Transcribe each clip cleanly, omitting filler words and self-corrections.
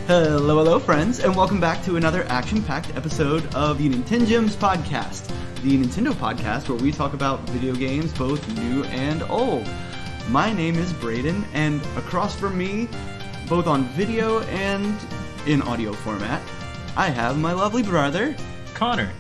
Hello, friends, and welcome back to another action-packed episode of the Nintengems podcast, the Nintendo podcast where we talk about video games, both new and old. My name is Braden, and across from me, both on video and in audio format, I have my lovely brother, Connor.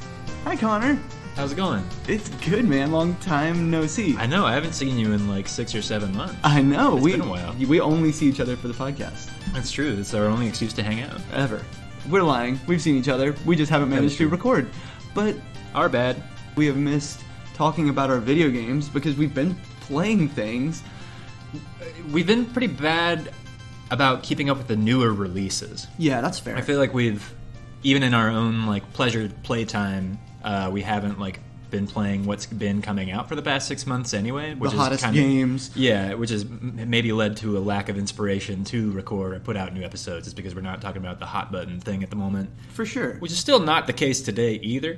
Hi, Connor. How's it going? It's good, man. Long time no see. I know, I haven't seen you in like 6 or 7 months. I know. It's been a while. We only see each other for the podcast. That's true. It's our only excuse to hang out. Ever. We're lying. We've seen each other. We just haven't managed to record. But our bad. We have missed talking about our video games because we've been playing things. We've been pretty bad about keeping up with the newer releases. Yeah, that's fair. I feel like we've, even in our own like pleasure playtime, we haven't like been playing what's been coming out for the past 6 months anyway. Which the hottest games. Yeah, which has maybe led to a lack of inspiration to record or put out new episodes. It's because we're not talking about the hot button thing at the moment. For sure. Which is still not the case today either.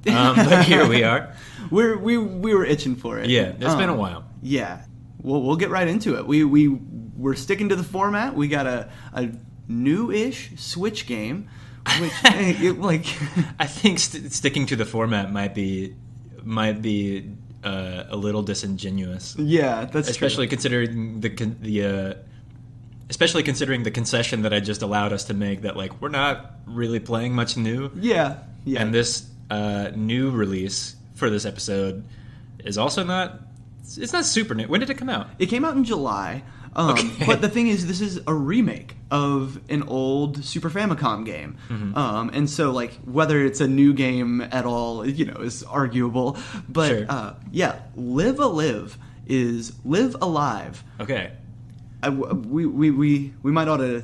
But here we are. We were itching for it. Yeah, it's been a while. Yeah. Well, we'll get right into it. We're sticking to the format. We got a new-ish Switch game, which I think sticking to the format might be a little disingenuous. Yeah, that's especially true. Considering especially considering the concession that I just allowed us to make that like we're not really playing much new. Yeah. And this new release for this episode is also not. It's not super new. When did it come out? It came out in July. Okay. But the thing is, this is a remake of an old Super Famicom game. Mm-hmm. And so, like, whether it's a new game at all, is arguable. But, sure. Yeah, Live Alive is Live Alive. Okay. We might ought to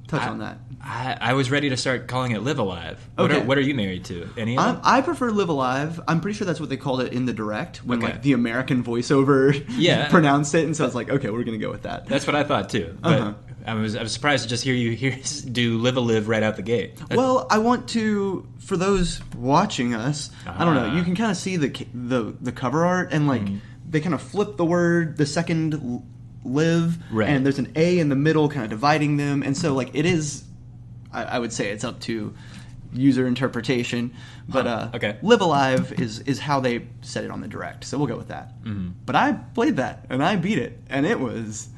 touch on that. I was ready to start calling it Live Alive. Okay. What are you married to? Any of them? I prefer Live Alive. I'm pretty sure that's what they called it in the Direct when Okay. like the American voiceover pronounced it, and so I was like, okay, we're gonna go with that. That's what I thought too. But I was surprised to just hear you do Live Alive right out the gate. Well, I want to, for those watching us, I don't know, you can kind of see the cover art, and like they kind of flip the word the second live, right. And there's an A in the middle kind of dividing them, and so like it is. I would say it's up to user interpretation, but okay. Live Alive is how they said it on the Direct, so we'll go with that. Mm-hmm. But I played that, and I beat it, and it was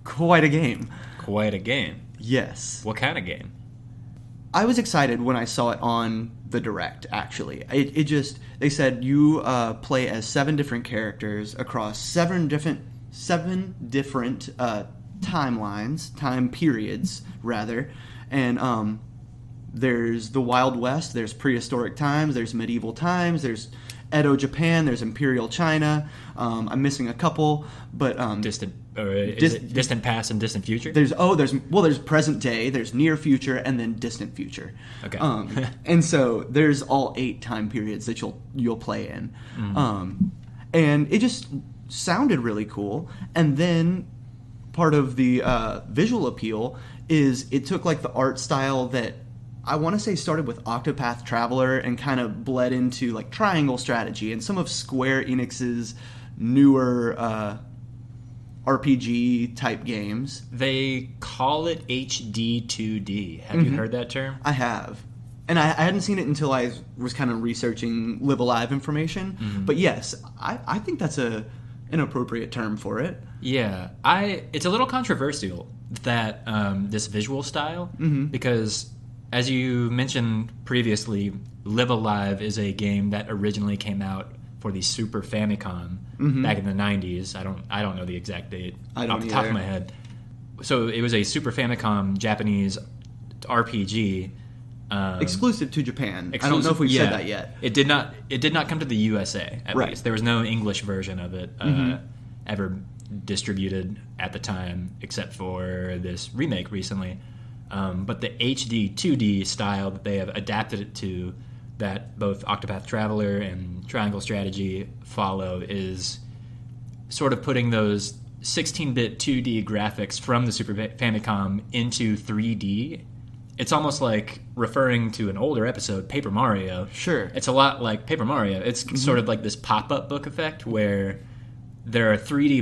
quite a game. Quite a game. Yes. What kind of game? I was excited when I saw it on the Direct, actually. It just, they said you play as 7 different characters across 7 different timelines, time periods, rather. And there's the Wild West, there's prehistoric times, there's medieval times, there's Edo Japan, there's Imperial China. I'm missing a couple, but Distant past and distant future. There's present day, there's near future, and then distant future. Okay. And so there's all 8 time periods that you'll play in, and it just sounded really cool. And then part of the visual appeal is it took like the art style that I want to say started with Octopath Traveler and kind of bled into like Triangle Strategy and some of Square Enix's newer RPG type games. They call it HD 2D. Have you heard that term? I have. And I hadn't seen it until I was kind of researching Live Alive information. But yes, I think that's an appropriate term for it. Yeah. It's a little controversial that this visual style, because as you mentioned previously, Live Alive is a game that originally came out for the Super Famicom back in the 90s. I don't know the exact date off the top of my head. So it was a Super Famicom Japanese RPG. Exclusive to Japan. I don't know if we've said that yet. It did not come to the USA, at least. There was no English version of it ever distributed at the time, except for this remake recently. But the HD 2D style that they have adapted it to, that both Octopath Traveler and Triangle Strategy follow, is sort of putting those 16-bit 2D graphics from the Super Famicom into 3D. It's almost like referring to an older episode, Paper Mario. Sure. It's a lot like Paper Mario. It's sort of like this pop-up book effect where there are 3D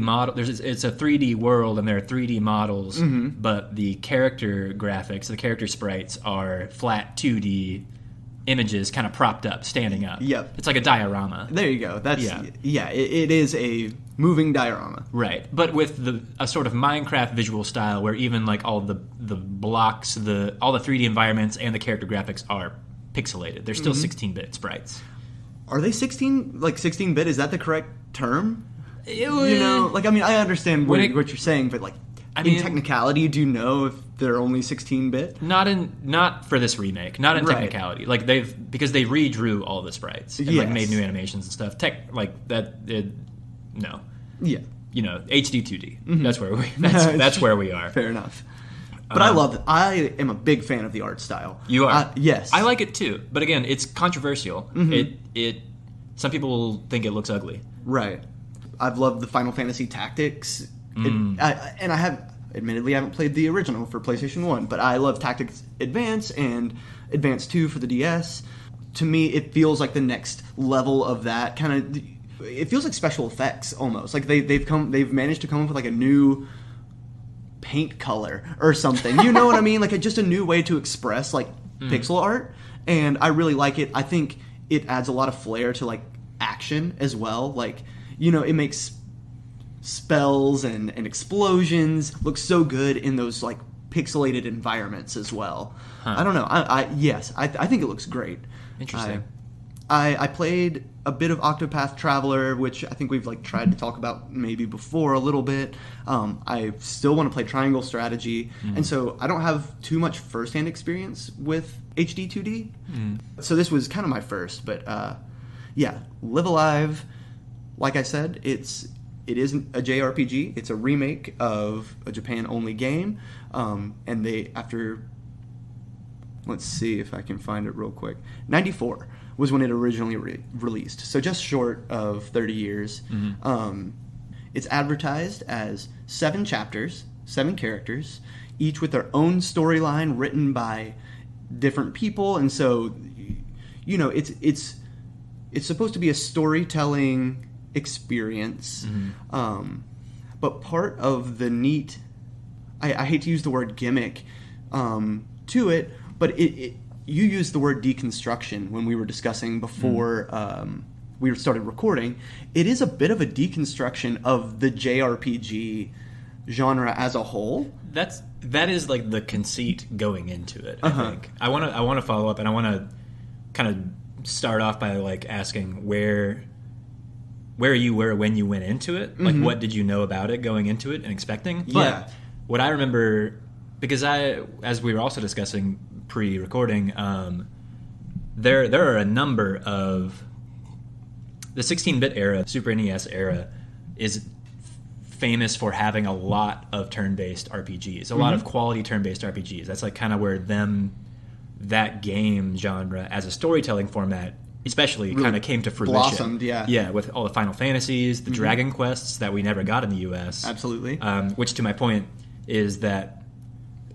it's a 3D world and there are 3D models, but the character graphics, the character sprites are flat 2D images kind of propped up, standing up. Yep. It's like a diorama. There you go. It is a moving diorama. Right. But with a sort of Minecraft visual style where even like all the blocks, all the 3D environments and the character graphics are pixelated. They're still 16-bit sprites. Are they 16-bit? Is that the correct term? I understand what you're saying, but in technicality, do you know if they're only 16-bit? Not for this remake. Not in technicality. Like because they redrew all the sprites and made new animations and stuff. No. Yeah. HD 2D. Mm-hmm. That's where we are. Fair enough. But I am a big fan of the art style. You are? Yes. I like it too. But again, it's controversial. Mm-hmm. Some people think it looks ugly. Right. I've loved the Final Fantasy Tactics. And I haven't played the original for PlayStation 1, but I love Tactics Advance and Advance 2 for the DS. To me, it feels like the next level of that kind of. It feels like special effects almost. Like they've managed to come up with like a new paint color or something. You know what I mean? Like just a new way to express like pixel art, and I really like it. I think it adds a lot of flair to like action as well. Like it makes spells and explosions look so good in those like pixelated environments as well. I don't know. I think it looks great. Interesting. I played a bit of Octopath Traveler, which I think we've tried to talk about maybe before a little bit. I still want to play Triangle Strategy, and so I don't have too much first-hand experience with HD 2D. So this was kind of my first, but Live Alive, like I said, it isn't a JRPG. It's a remake of a Japan-only game, and let's see if I can find it real quick. 94 was when it originally released, so just short of 30 years. It's advertised as 7 chapters, 7 characters, each with their own storyline written by different people, and so it's supposed to be a storytelling experience, but part of the neat, I hate to use the word gimmick to it, but you used the word deconstruction when we were discussing before we started recording. It is a bit of a deconstruction of the JRPG genre as a whole. That is like the conceit going into it. I think I want to follow up, and I want to kind of start off by like asking where you were when you went into it. Like what did you know about it going into it and expecting? But what I remember, because as we were also discussing pre-recording, there are a number of the 16-bit era, Super NES era, is famous for having a lot of turn-based RPGs, a lot of quality turn-based RPGs. That's like kind of where that game genre as a storytelling format especially really kind of came to fruition. Blossomed, yeah, with all the Final Fantasies, the Dragon Quests that we never got in the U.S. Absolutely. Which, to my point, is that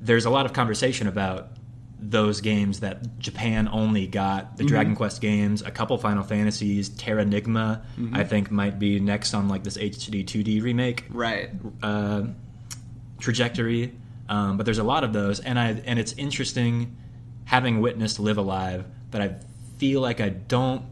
there's a lot of conversation about those games that Japan only got. The Dragon Quest games, a couple Final Fantasies, Terranigma, I think might be next on like this HD 2D remake trajectory. But there's a lot of those, and it's interesting having witnessed Live Alive that I feel like I don't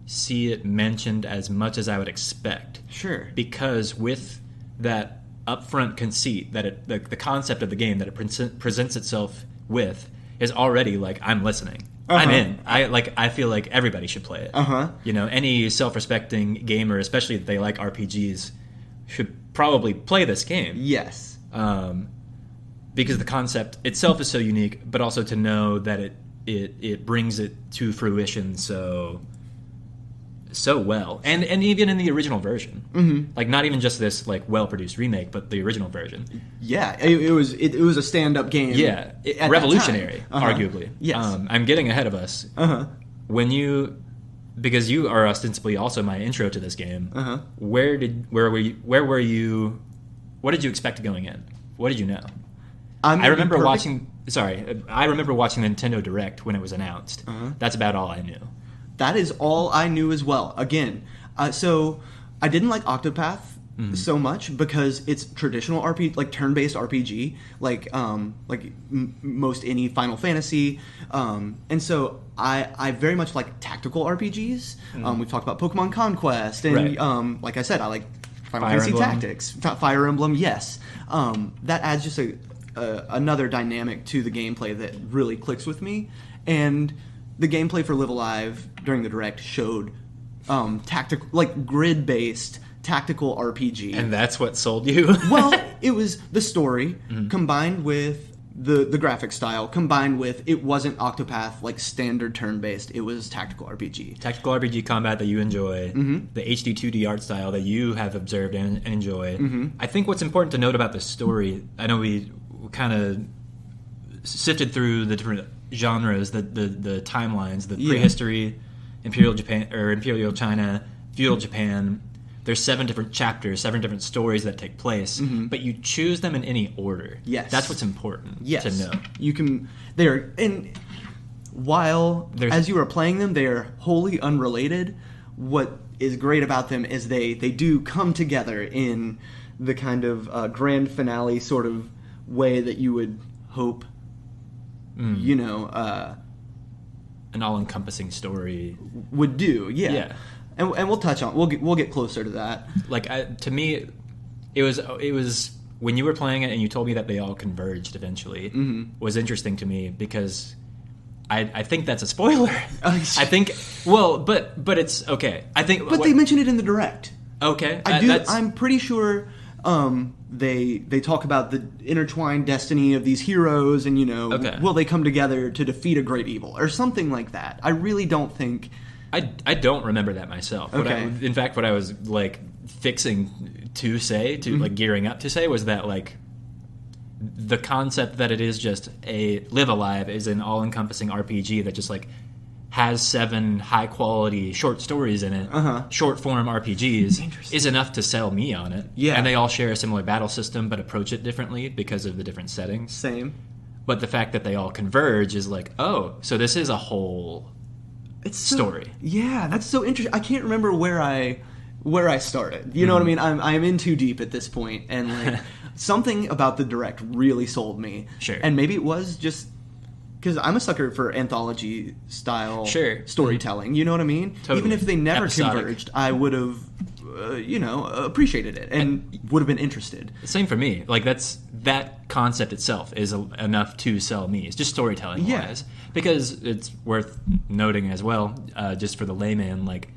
see it mentioned as much as I would expect. Sure. Because with that upfront conceit, that the concept of the game that it presents itself with is already like, I'm listening. I'm in. I feel like everybody should play it. Any self-respecting gamer, especially if they like RPGs, should probably play this game. Yes. Because the concept itself is so unique, but also to know that it brings it to fruition so well, and even in the original version, like not even just this like well-produced remake, but the original version. Yeah, it was a stand-up game. Yeah, revolutionary, arguably. Yes, I'm getting ahead of us. Because you are ostensibly also my intro to this game. Where were you? What did you expect going in? What did you know? I remember watching Nintendo Direct when it was announced. That's about all I knew. That is all I knew as well. Again, so I didn't like Octopath so much because it's traditional RPG, like turn-based RPG, like most any Final Fantasy, and so I very much like tactical RPGs. We've talked about Pokemon Conquest, and like I said, I like Final Fantasy Tactics, Fire Emblem. Yes, that adds just another dynamic to the gameplay that really clicks with me, and the gameplay for Live Alive during the Direct showed tactical, like grid-based tactical RPG. And that's what sold you? Well, it was the story combined with the graphic style, combined with it wasn't Octopath like standard turn-based. It was tactical RPG. Tactical RPG combat that you enjoy, the HD 2D art style that you have observed and enjoy. I think what's important to note about the story, I know we kind of sifted through the different genres, the timelines, the prehistory, Imperial Japan or Imperial China, feudal Japan. There's 7 different chapters, 7 different stories that take place, but you choose them in any order. Yes, that's what's important to know. You can while as you are playing them, they are wholly unrelated. What is great about them is they do come together in the kind of grand finale sort of way that you would hope. An all-encompassing story would do. Yeah. And we'll touch on we'll get closer to that. Like to me, it was when you were playing it and you told me that they all converged eventually was interesting to me because I think that's a spoiler. I think but it's okay. I think they mention it in the Direct. Okay, I'm pretty sure they talk about the intertwined destiny of these heroes and will they come together to defeat a great evil or something like that. I really don't think. I don't remember that myself. Okay. In fact, what I was like fixing to say, like gearing up to say, was that like the concept that it is just a Live Alive is an all-encompassing RPG that just like has 7 high-quality short stories in it, short-form RPGs, is enough to sell me on it. Yeah. And they all share a similar battle system but approach it differently because of the different settings. Same. But the fact that they all converge is like, oh, so this is a whole story. Yeah, that's so interesting. I can't remember where I started. You know what I mean? I'm in too deep at this point, and like something about the Direct really sold me. Sure. And maybe it was just because I'm a sucker for anthology style storytelling. You know what I mean? Totally. Even if they never converged, I would have appreciated it and would have been interested. Same for me. Like that concept itself is enough to sell me. It's just storytelling wise, because it's worth noting as well, just for the layman, like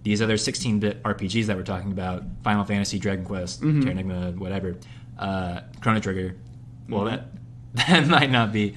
these other 16-bit RPGs that we're talking about, Final Fantasy, Dragon Quest, Terra Enigma, whatever, Chrono Trigger. Well, that might not be.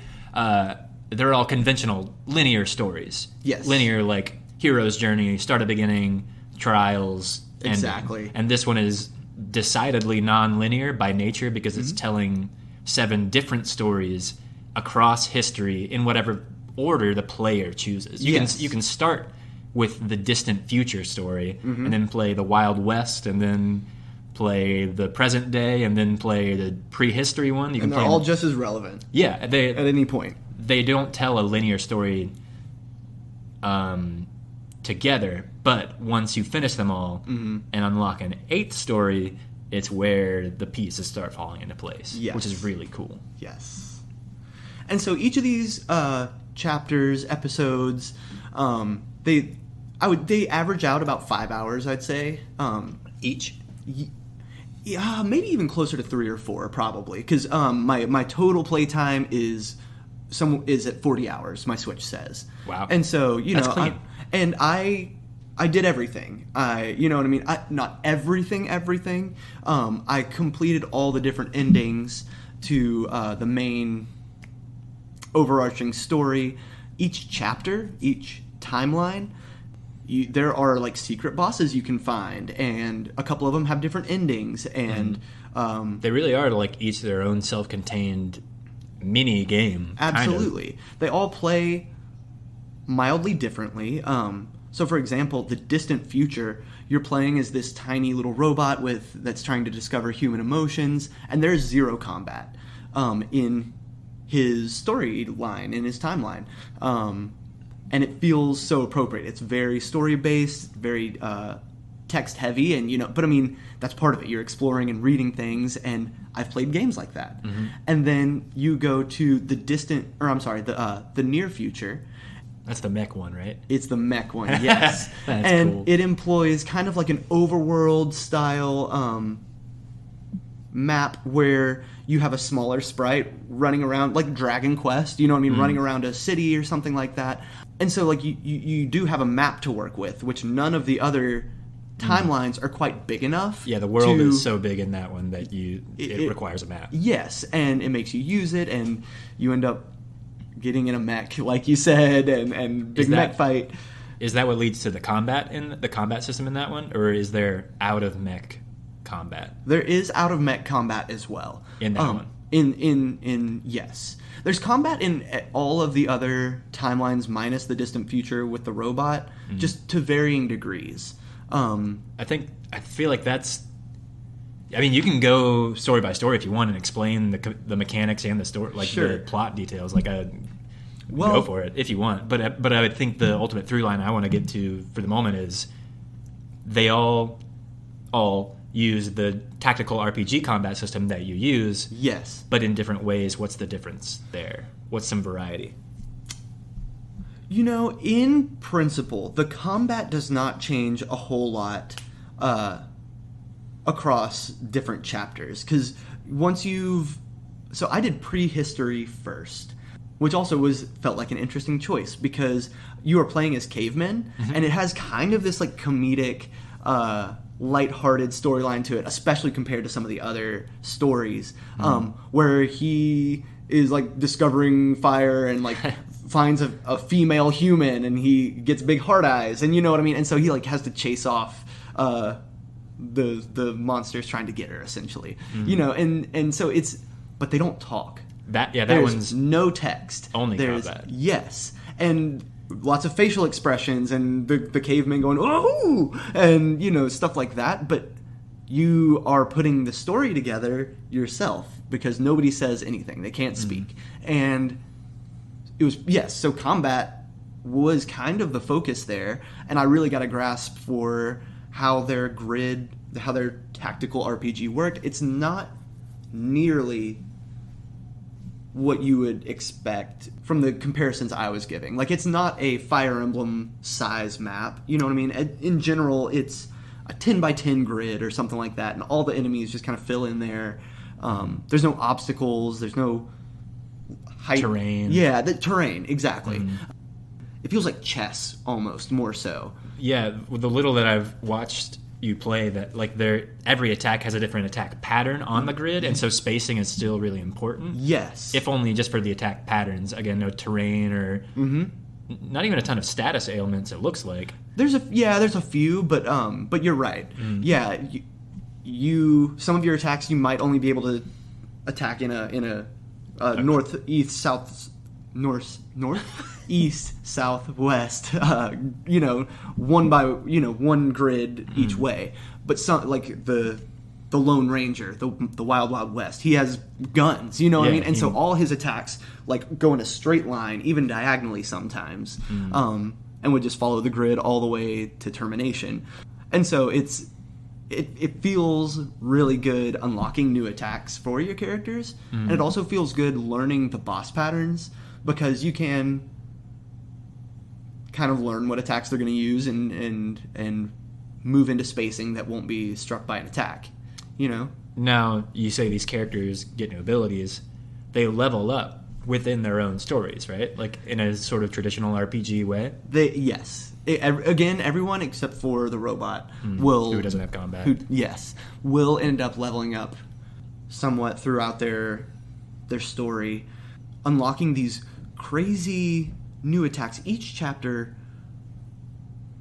They're all conventional linear stories. Yes, linear, like hero's journey, start at beginning, trials. Exactly. And this one is decidedly non-linear by nature because it's telling 7 different stories across history in whatever order the player chooses. You can start with the distant future story and then play the Wild West and then play the present day and then play the prehistory one. And they're all just as relevant. Yeah. At any point. They don't tell a linear story together, but once you finish them all and unlock an 8th story, it's where the pieces start falling into place, which is really cool. Yes. And so each of these chapters, episodes, they average out about 5 hours, I'd say. Each? Yeah, maybe even closer to 3 or 4, probably, because my total playtime is at 40 hours. My Switch says. Wow. And so That's clean. I did everything. You know what I mean? Not everything. I completed all the different endings to the main overarching story. Each chapter, each timeline, there are like secret bosses you can find, and a couple of them have different endings. And they really are like each their own self-contained mini game. Absolutely. Kind of. They all play mildly differently. So, for example, the distant future, you're playing as this tiny little robot that's trying to discover human emotions, and there's 0 combat in his storyline, in his timeline. And it feels so appropriate. It's very story-based, very text heavy, and but I mean that's part of it. You're exploring and reading things, and I've played games like that. And then you go to the near future. That's the mech one, right? It's the mech one, yes. That's and cool. It employs kind of like an overworld style map where you have a smaller sprite running around, like Dragon Quest, running around a city or something like that. And so like you do have a map to work with, which none of the other timelines are quite big enough. Yeah, the world is so big in that one that it requires a map. Yes, and it makes you use it, and you end up getting in a mech, like you said, and big mech fight. Is that what leads to the combat system in that one, or is there out of mech combat? There is out of mech combat as well In that one. In yes, there's combat in all of the other timelines minus the distant future with the robot, just to varying degrees. I feel like that's. I mean, you can go story by story if you want and explain the mechanics and the story, like the plot details. Like, go for it if you want. But I would think the ultimate through line I want to get to for the moment is they all use the tactical RPG combat system that you use. Yes. But in different ways. What's the difference there? What's some variety? In principle, the combat does not change a whole lot across different chapters, because so I did prehistory first, which also felt like an interesting choice because you are playing as cavemen, and it has kind of this like comedic lighthearted storyline to it, especially compared to some of the other stories where he is like discovering fire and like finds a female human, and he gets big hard eyes, and you know what I mean, and so he like has to chase off the monsters trying to get her, essentially. And so but they don't talk. That There's one's no text. Only combat. Yes, and lots of facial expressions, and the cavemen going oh, and stuff like that. But you are putting the story together yourself because nobody says anything. They can't speak, and it was so combat was kind of the focus there, and I really got a grasp for how their tactical RPG worked. It's not nearly what you would expect from the comparisons I was giving. Like, it's not a Fire Emblem size map, you know what I mean? In general, it's a 10 by 10 grid or something like that, and all the enemies just kind of fill in there. There's no obstacles, there's no height. Terrain. Yeah, the terrain, exactly. It feels like chess, almost, more so. Yeah, with the little that I've watched you play, that like every attack has a different attack pattern on the grid, and so spacing is still really important. Yes. If only just for the attack patterns. Again, no terrain or not even a ton of status ailments, it looks like. There's a few, but you're right. Yeah, you some of your attacks you might only be able to attack in a northeast southwest, one grid each way. But some, like the Lone Ranger, the Wild Wild West, he has guns, what I mean? And so all his attacks like go in a straight line, even diagonally sometimes, and would just follow the grid all the way to termination. And so it feels really good unlocking new attacks for your characters, and it also feels good learning the boss patterns, because you can kind of learn what attacks they're going to use and move into spacing that won't be struck by an attack, Now, you say these characters get new abilities. They level up within their own stories, right? Like in a sort of traditional RPG way? Yes. Again, everyone except for the robot who doesn't have combat. Will end up leveling up somewhat throughout their story, unlocking these crazy new attacks. Each chapter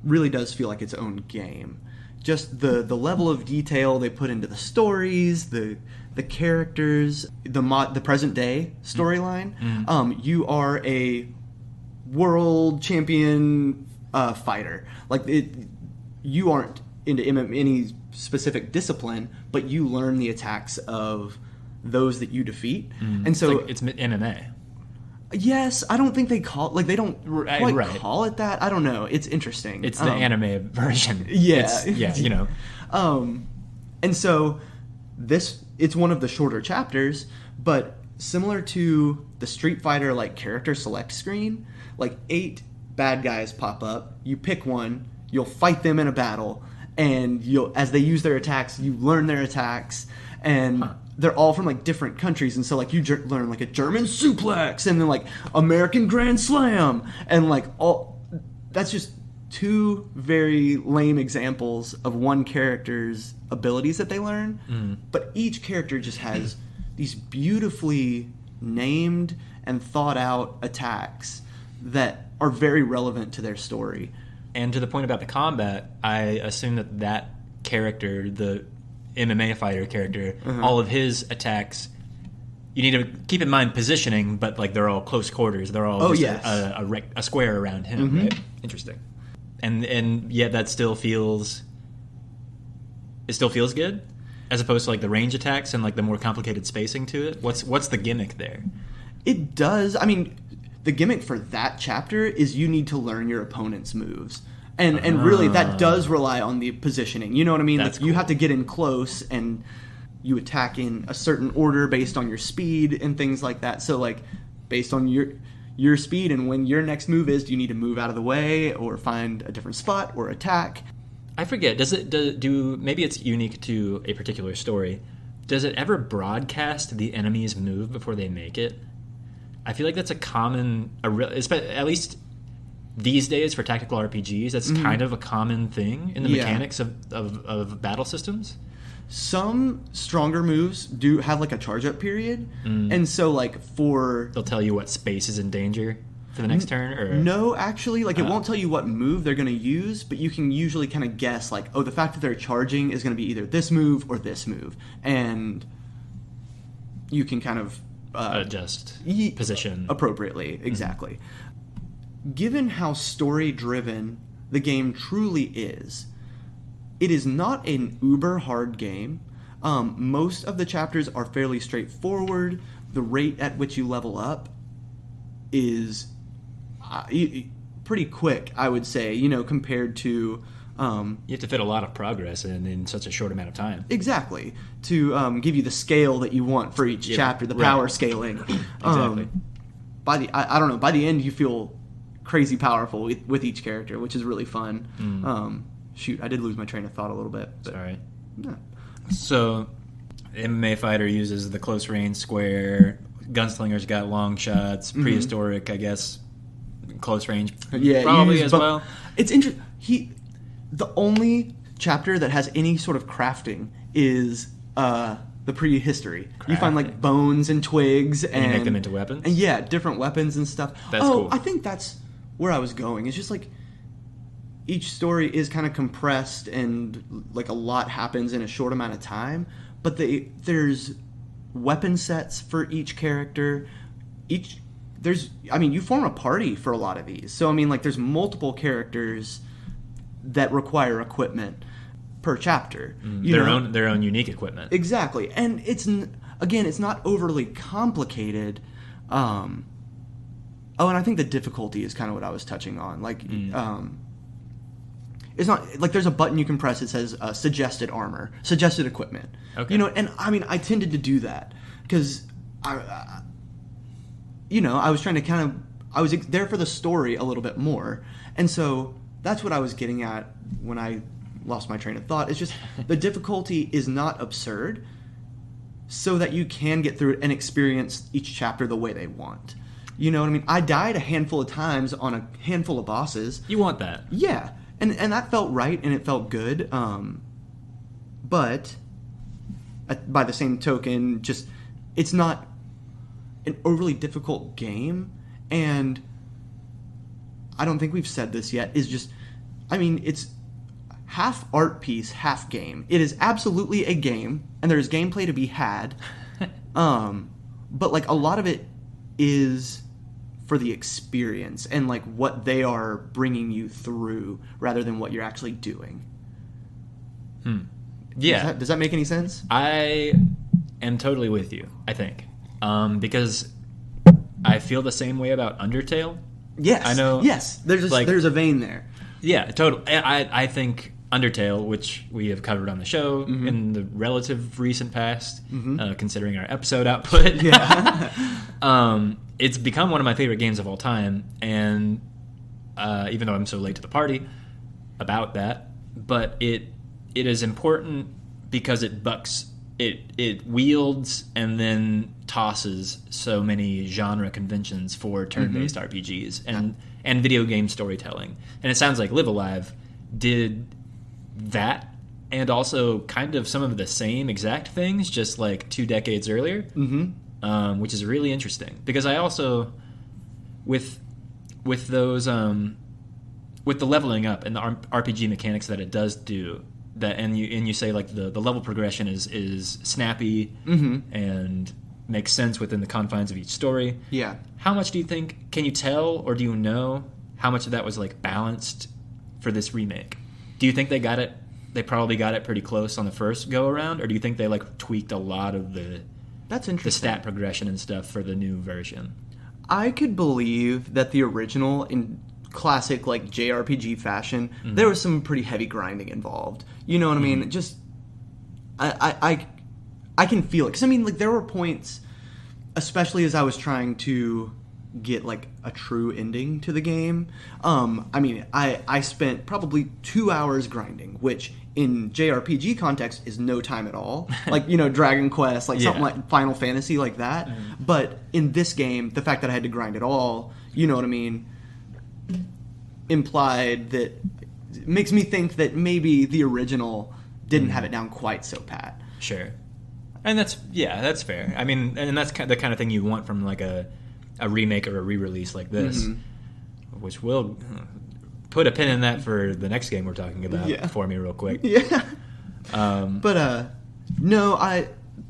really does feel like its own game. Just the level of detail they put into the stories, the characters, the present day storyline. You are a world champion fighter. Like, you aren't into any specific discipline, but you learn the attacks of those that you defeat. And so it's MMA. Yes, I don't think they call like they don't quite right. call it that. I don't know. It's interesting. It's the anime version. Yeah, you know. And so it's one of the shorter chapters, but similar to the Street Fighter like character select screen, like 8 bad guys pop up. You pick one, you'll fight them in a battle, and as they use their attacks, you learn their attacks, and they're all from like different countries, and so like you learn like a German suplex, and then like American Grand Slam, and like all that's just 2 very lame examples of one character's abilities that they learn, but each character just has these beautifully named and thought out attacks that are very relevant to their story. And to the point about the combat, I assume that character, the MMA fighter character, all of his attacks, you need to keep in mind positioning, but like they're all close quarters. They're all a square around him, right? Interesting. And yet that still feels good, as opposed to like the range attacks and like the more complicated spacing to it. What's the gimmick there? It does. I mean, the gimmick for that chapter is you need to learn your opponent's moves. And really, that does rely on the positioning. You know what I mean? Like, you have to get in close, and you attack in a certain order based on your speed and things like that. So, like, based on your speed and when your next move is, do you need to move out of the way or find a different spot or attack? I forget. Maybe it's unique to a particular story. Does it ever broadcast the enemy's move before they make it? I feel like that's at least these days for tactical RPGs, that's kind of a common thing in the mechanics of battle systems. Some stronger moves do have like a charge up period, and so like they'll tell you what space is in danger for the next turn, or no, actually, like it won't tell you what move they're going to use, but you can usually kind of guess like, oh, the fact that they're charging is going to be either this move or this move, and you can kind of adjust position appropriately. Exactly. Given how story-driven the game truly is, it is not an uber-hard game. Most of the chapters are fairly straightforward. The rate at which you level up is pretty quick, I would say, compared to... you have to fit a lot of progress in such a short amount of time. Exactly. To give you the scale that you want for each chapter, the power scaling. Exactly. I don't know, by the end you feel crazy powerful with each character, which is really fun. Shoot, I did lose my train of thought a little bit. But, sorry. Yeah. So, MMA fighter uses the close range square. Gunslinger's got long shots. Prehistoric, I guess, close range. Yeah, probably as well. It's interesting. The only chapter that has any sort of crafting is the prehistory. You find like bones and twigs, and you make them into weapons. And different weapons and stuff. That's cool. I think that's where I was going. It's just like each story is kind of compressed, and like a lot happens in a short amount of time. But there's weapon sets for each character. You form a party for a lot of these. So I mean, like there's multiple characters that require equipment per chapter. Their own unique equipment. Exactly. And it's not overly complicated. And I think the difficulty is kind of what I was touching on. Like, it's not like there's a button you can press that says suggested armor, suggested equipment. Okay. And I mean, I tended to do that because I was trying to I was there for the story a little bit more. And so that's what I was getting at when I lost my train of thought. It's just the difficulty is not absurd, so that you can get through it and experience each chapter the way they want. You know what I mean? I died a handful of times on a handful of bosses. You want that. Yeah. And that felt right, and it felt good. But by the same token, just it's not an overly difficult game, and I don't think we've said this yet, it's half art piece, half game. It is absolutely a game, and there's gameplay to be had. But like a lot of it is for the experience and like what they are bringing you through rather than what you're actually doing. Yeah. Does that make any sense? I am totally with you, I think. Because I feel the same way about Undertale. Yes, I know. Yes, there's a vein there. Yeah, totally. I think Undertale, which we have covered on the show in the relative recent past, considering our episode output, it's become one of my favorite games of all time. And even though I'm so late to the party about that, but it is important because it wields and then tosses so many genre conventions for turn-based RPGs and video game storytelling. And it sounds like Live Alive did that, and also kind of some of the same exact things, just like 2 decades earlier, which is really interesting. Because I also, with those, with the leveling up and the RPG mechanics that it does do, that and you say like the level progression is snappy and makes sense within the confines of each story. Yeah. How much do you think, can you tell or do you know how much of that was like balanced for this remake? Do you think they probably got it pretty close on the first go around, or do you think they like tweaked a lot of the stat progression and stuff for the new version? I could believe that the original, in classic like JRPG fashion, there was some pretty heavy grinding involved. You know what I mean? Just I can feel it, because I mean, like, there were points, especially as I was trying to get like a true ending to the game. I mean, I spent probably 2 hours grinding, which in JRPG context is no time at all. Like, you know, Dragon Quest, like something like Final Fantasy, like that. But in this game, the fact that I had to grind it all, you know what I mean, implied that, makes me think that maybe the original didn't have it down quite so pat. Sure. And that's fair. I mean, and that's the kind of thing you want from like a remake or a re-release like this, which will put a pin in that for the next game we're talking about for me real quick. Yeah. No,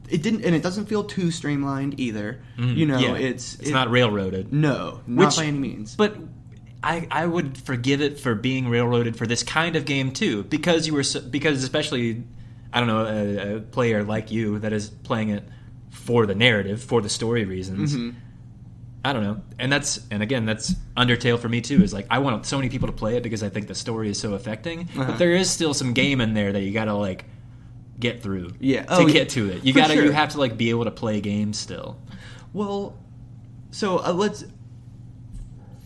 it didn't, and it doesn't feel too streamlined either. You know, it's not railroaded. No, not by any means. But I would forgive it for being railroaded for this kind of game too, because because especially, I don't know, a player like you that is playing it for the narrative, for the story reasons. I don't know. And again, that's Undertale for me too, is like, I want so many people to play it because I think the story is so affecting. But there is still some game in there that you gotta like get through to get to it. You have to like be able to play games still. Well, so let's,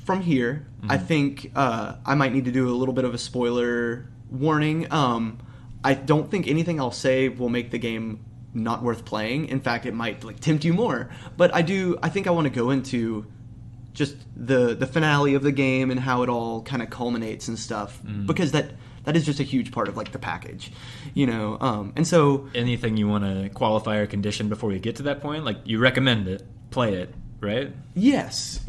from here, I think I might need to do a little bit of a spoiler warning. I don't think anything I'll say will make the game not worth playing. In fact, it might like tempt you more. But I think I want to go into just the finale of the game and how it all kind of culminates and stuff, because that is just a huge part of like the package, you know. And so, anything you want to qualify or condition before we get to that point? Like, you recommend it, play it, right? Yes.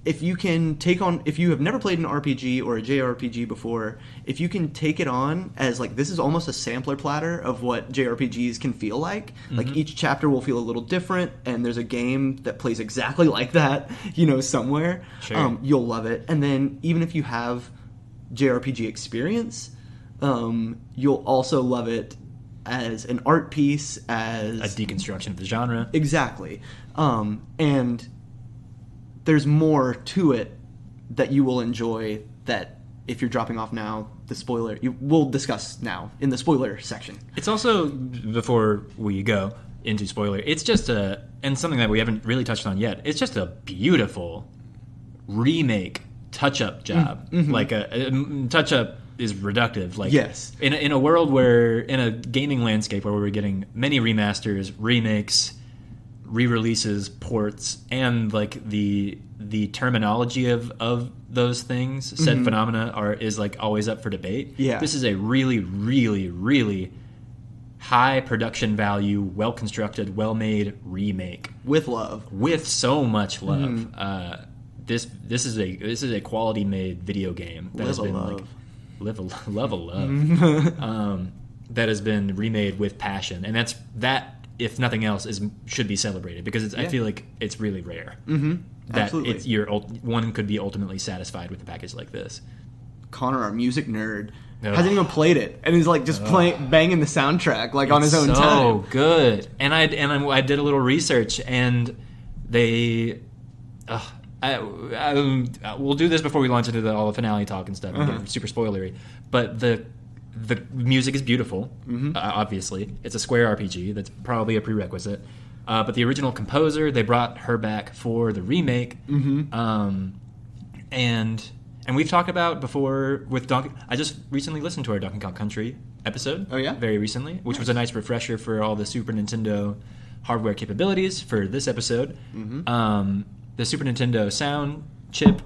If you can take on, if you have never played an RPG or a JRPG before, if you can take it on as like, this is almost a sampler platter of what JRPGs can feel like. Like, each chapter will feel a little different, and there's a game that plays exactly like that, you know, somewhere. Sure. You'll love it. And then even if you have JRPG experience, you'll also love it as an art piece, as a deconstruction of the genre. Exactly. And there's more to it that you will enjoy, that if you're dropping off now, we'll discuss now in the spoiler section. It's also, before we go into spoiler, it's just and something that we haven't really touched on yet, it's just a beautiful remake touch-up job. Like, a touch-up is reductive. Like, yes. In a world where, in a gaming landscape where we're getting many remasters, remakes, re-releases, ports, and like the terminology of those things, said phenomena is like always up for debate. Yeah. This is a really, really, really high production value, well constructed, well made remake with love, with so much love. This is a quality made video game that has been like love a love that has been remade with passion, and that, if nothing else, should be celebrated, because I feel like it's really rare that one could be ultimately satisfied with a package like this. Connor, our music nerd, hasn't even played it, and he's like just banging the soundtrack like on his own time. So good. And I did a little research, and they we'll do this before we launch into all the finale talk and stuff and get super spoilery, but the music is beautiful. Obviously it's a Square RPG, that's probably a prerequisite, but the original composer, they brought her back for the remake. And we've talked about before with I just recently listened to our Donkey Kong Country episode. Oh, yeah? Very recently, which was a nice refresher for all the Super Nintendo hardware capabilities for this episode. The Super Nintendo sound chip,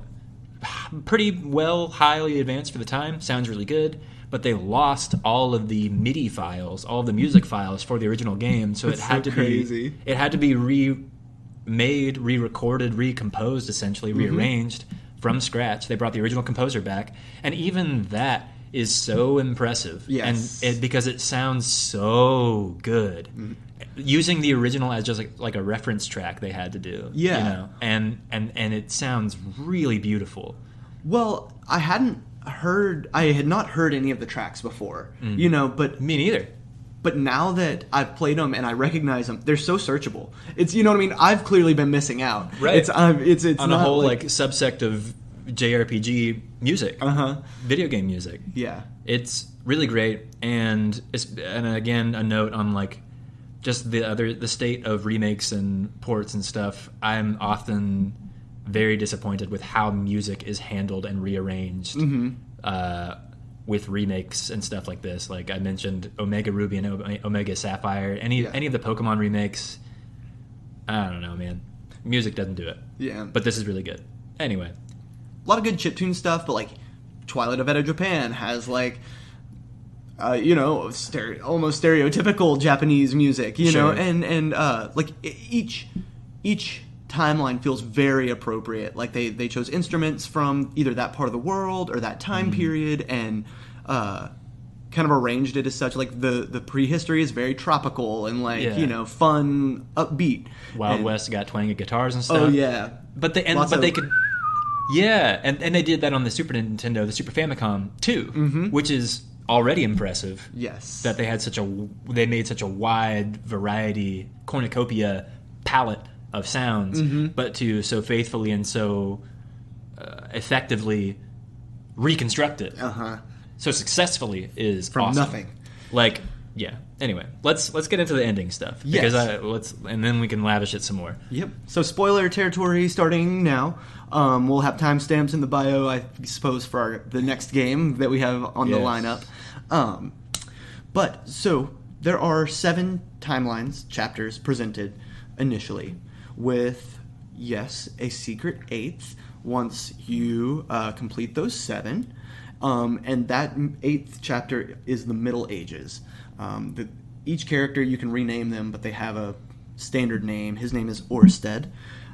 pretty well, highly advanced for the time, sounds really good, but they lost all of the MIDI files, all of the music files for the original game, so it had to be remade, re-recorded, recomposed, essentially, rearranged from scratch. They brought the original composer back, and even that is so impressive. Yes. And because it sounds so good. Using the original as just like a reference track they had to do. Yeah. You know? And it sounds really beautiful. Well, I had not heard any of the tracks before, but Me neither. But now that I've played them and I recognize them, they're so searchable. It's, you know what I mean? I've clearly been missing out. Right. It's on not a whole like subsect of JRPG music, video game music. Yeah, it's really great, and again a note on like just the state of remakes and ports and stuff. I'm often very disappointed with how music is handled and rearranged. With remakes and stuff like this. Like I mentioned Omega Ruby and Omega Sapphire, any of the Pokemon remakes, I don't know, man. Music doesn't do it. Yeah. But this is really good. Anyway. A lot of good chiptune stuff, but like Twilight of Edo Japan has like almost stereotypical Japanese music, you know, and like each timeline feels very appropriate. Like they chose instruments from either that part of the world or that time period, and kind of arranged it as such. Like the prehistory is very tropical and fun, upbeat. Wild West got twanging guitars and stuff. Oh yeah, but they could. Yeah, and they did that on the Super Nintendo, the Super Famicom too, which is already impressive. Yes, that they made such a wide variety cornucopia palette of sounds, but to so faithfully and so effectively reconstruct it so successfully is from awesome. Nothing. Like, yeah. Anyway, let's get into the ending stuff because and then we can lavish it some more. Yep. So spoiler territory starting now. We'll have timestamps in the bio, I suppose, for the next game that we have on the lineup. But so there are 7 timelines, chapters presented initially, with a secret 8th once you complete those 7. And that 8th chapter is the Middle Ages. Each character, you can rename them, but they have a standard name. His name is Orsted.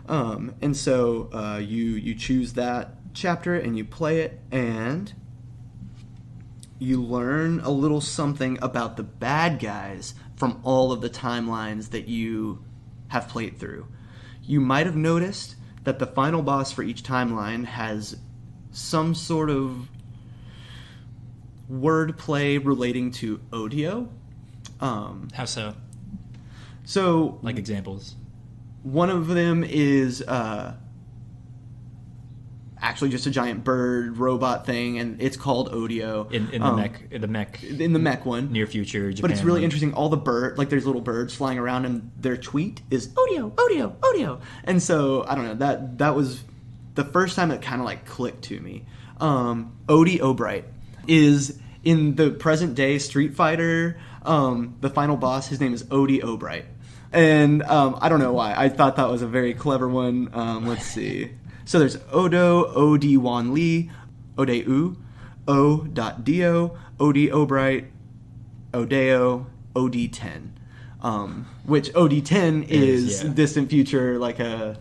And so you choose that chapter and you play it, and you learn a little something about the bad guys from all of the timelines that you have played through. You might have noticed that the final boss for each timeline has some sort of wordplay relating to audio. How so? So, like examples. One of them is actually just a giant bird robot thing, and it's called audio. In the mech one, near future Japan. But it's really interesting. All the there's little birds flying around, and their tweet is audio, audio, audio. And so I don't know, that was the first time it kind of like clicked to me. Odie Obright is in the present day Street Fighter. The final boss, his name is Odie Obright. And I don't know why. I thought that was a very clever one. Let's see. So there's Odo, O.D. Wan Lee, Odeu, O.Dio, Odie Obright, Odeo, OD10. Which OD10 is distant future, like a,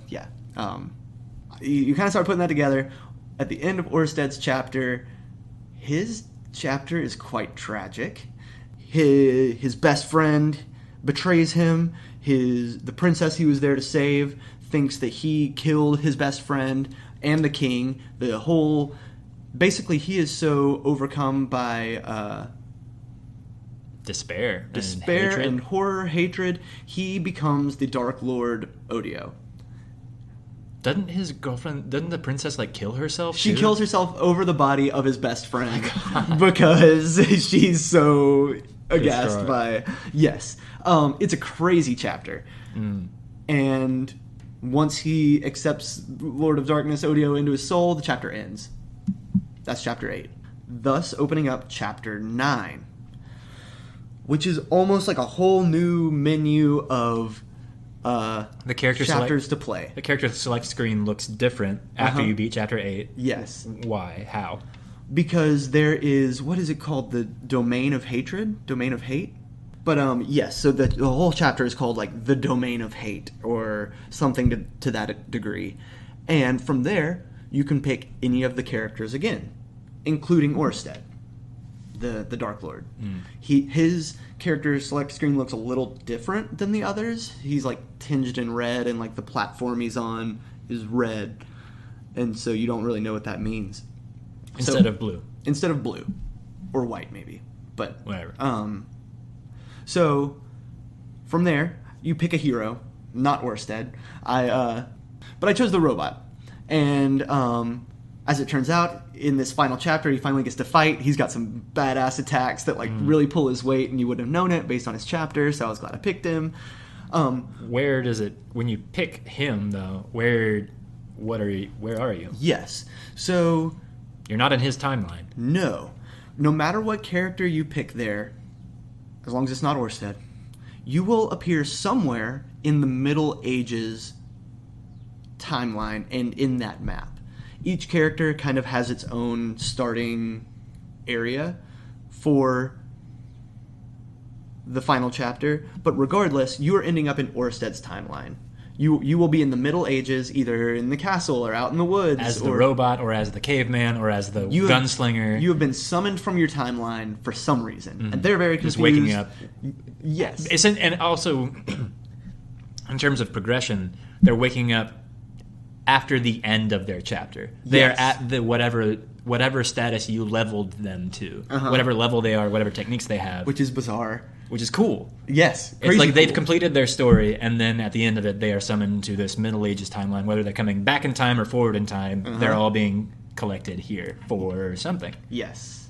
you kind of start putting that together. At the end of Orsted's chapter, his chapter is quite tragic. His best friend betrays him. The princess he was there to save thinks that he killed his best friend and the king. Basically, he is so overcome by despair and horror, hatred. He becomes the Dark Lord Odio. Doesn't the princess like kill herself? She too? kills herself over the body of his best friend because she's so aghast by. Yes, it's a crazy chapter, and once he accepts Lord of Darkness Odio into his soul, the chapter ends. That's chapter 8. Thus opening up chapter 9, which is almost like a whole new menu of the character chapters to play. The character select screen looks different after you beat chapter 8. Yes. Why? How? Because there is, what is it called? The Domain of Hatred? Domain of Hate? But yes, so the whole chapter is called like the Domain of Hate or something to that degree. And from there, you can pick any of the characters again, including Orsted, the Dark Lord. His character select screen looks a little different than the others. He's like tinged in red, and like the platform he's on is red, and so you don't really know what that means. Instead of blue. Instead of blue, or white maybe, but whatever. So from there you pick a hero, not Orsted. But I chose the robot, and as it turns out, in this final chapter, he finally gets to fight. He's got some badass attacks that like really pull his weight, and you wouldn't have known it based on his chapter. So I was glad I picked him. Where does it? When you pick him, though, where are you? Yes. So you're not in his timeline. No matter what character you pick there, as long as it's not Orsted, you will appear somewhere in the Middle Ages timeline and in that map. Each character kind of has its own starting area for the final chapter, but regardless, you are ending up in Orsted's timeline. You will be in the Middle Ages, either in the castle or out in the woods. As the robot, or as the caveman, or as the gunslinger. You have been summoned from your timeline for some reason, and they're very confused. Just waking up. Yes. And also, in terms of progression, they're waking up after the end of their chapter. They are at the whatever status you leveled them to. Whatever level they are, whatever techniques they have. Which is bizarre. Which is cool. Yes. It's like they've completed their story, and then at the end of it, they are summoned to this Middle Ages timeline. Whether they're coming back in time or forward in time, they're all being collected here for something. Yes.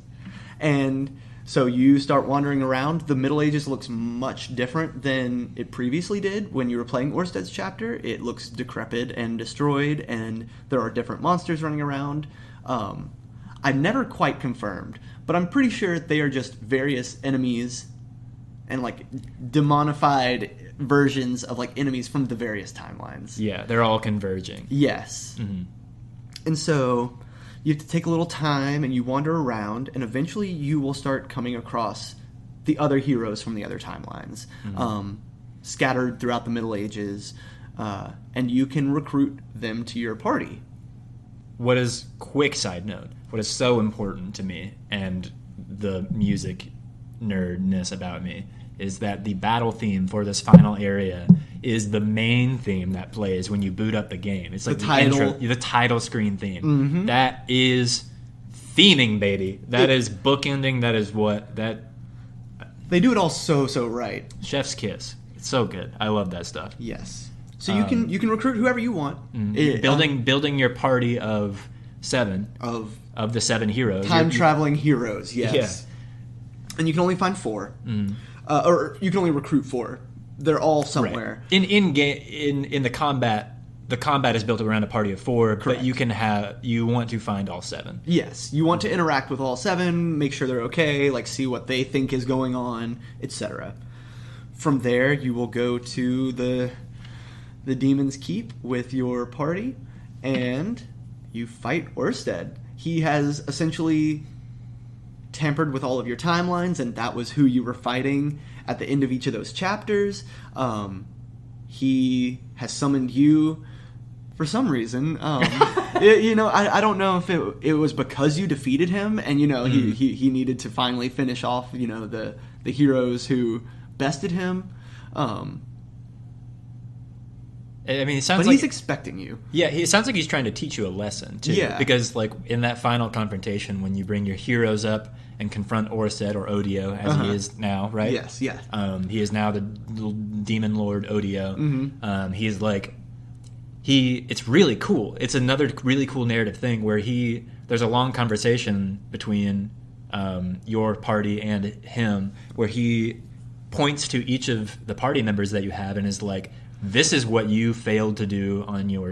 And so you start wandering around. The Middle Ages looks much different than it previously did when you were playing Orsted's chapter. It looks decrepit and destroyed, and there are different monsters running around. I've never quite confirmed, but I'm pretty sure they are just various enemies and like demonified versions of like enemies from the various timelines. Yeah, they're all converging. Yes. And so you have to take a little time and you wander around, and eventually you will start coming across the other heroes from the other timelines, scattered throughout the Middle Ages, and you can recruit them to your party. Quick side note, what is so important to me and the music nerdness about me is that the battle theme for this final area is the main theme that plays when you boot up the game. It's like the title screen theme. That is theming, baby. That is bookending. That is what that. They do it all so right. Chef's kiss. It's so good. I love that stuff. Yes. So you can recruit whoever you want. Building your party of 7 of the 7 heroes. Time traveling heroes. Yes. Yeah. And you can only find 4. Or you can only recruit 4. They're all somewhere. Right. In the combat is built around a party of 4. Correct. But you want to find all 7. Yes, you want to interact with all 7, make sure they're okay, like see what they think is going on, etc. From there, you will go to the Demon's Keep with your party, and you fight Orsted. He has essentially tampered with all of your timelines, and that was who you were fighting at the end of each of those chapters. He has summoned you for some reason. I don't know if it was because you defeated him, and he needed to finally finish off the heroes who bested him. I mean, it sounds but like he's expecting you. Yeah, it sounds like he's trying to teach you a lesson too. Yeah. Because like in that final confrontation, when you bring your heroes up and confront Orsted or Odio, as he is now, right? Yes, yeah. He is now the demon lord Odio. He's like, it's really cool. It's another really cool narrative thing where there's a long conversation between your party and him where he points to each of the party members that you have and is like, this is what you failed to do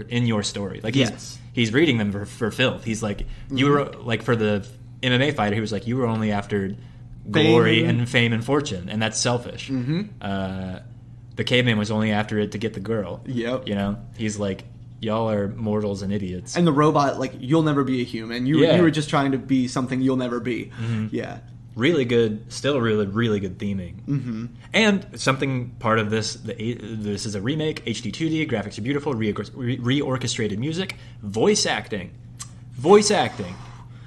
in your story. Like he's reading them for filth. He's like, you were like, for the MMA fighter, he was like, you were only after glory and fame and fortune, and that's selfish. The caveman was only after it to get the girl. Yep. You know, he's like, y'all are mortals and idiots. And the robot, like, you'll never be a human. You were just trying to be something you'll never be. Yeah. Really good, still really, really good theming. And something part of this is a remake, HD 2D, graphics are beautiful, reorchestrated music, voice acting. Voice acting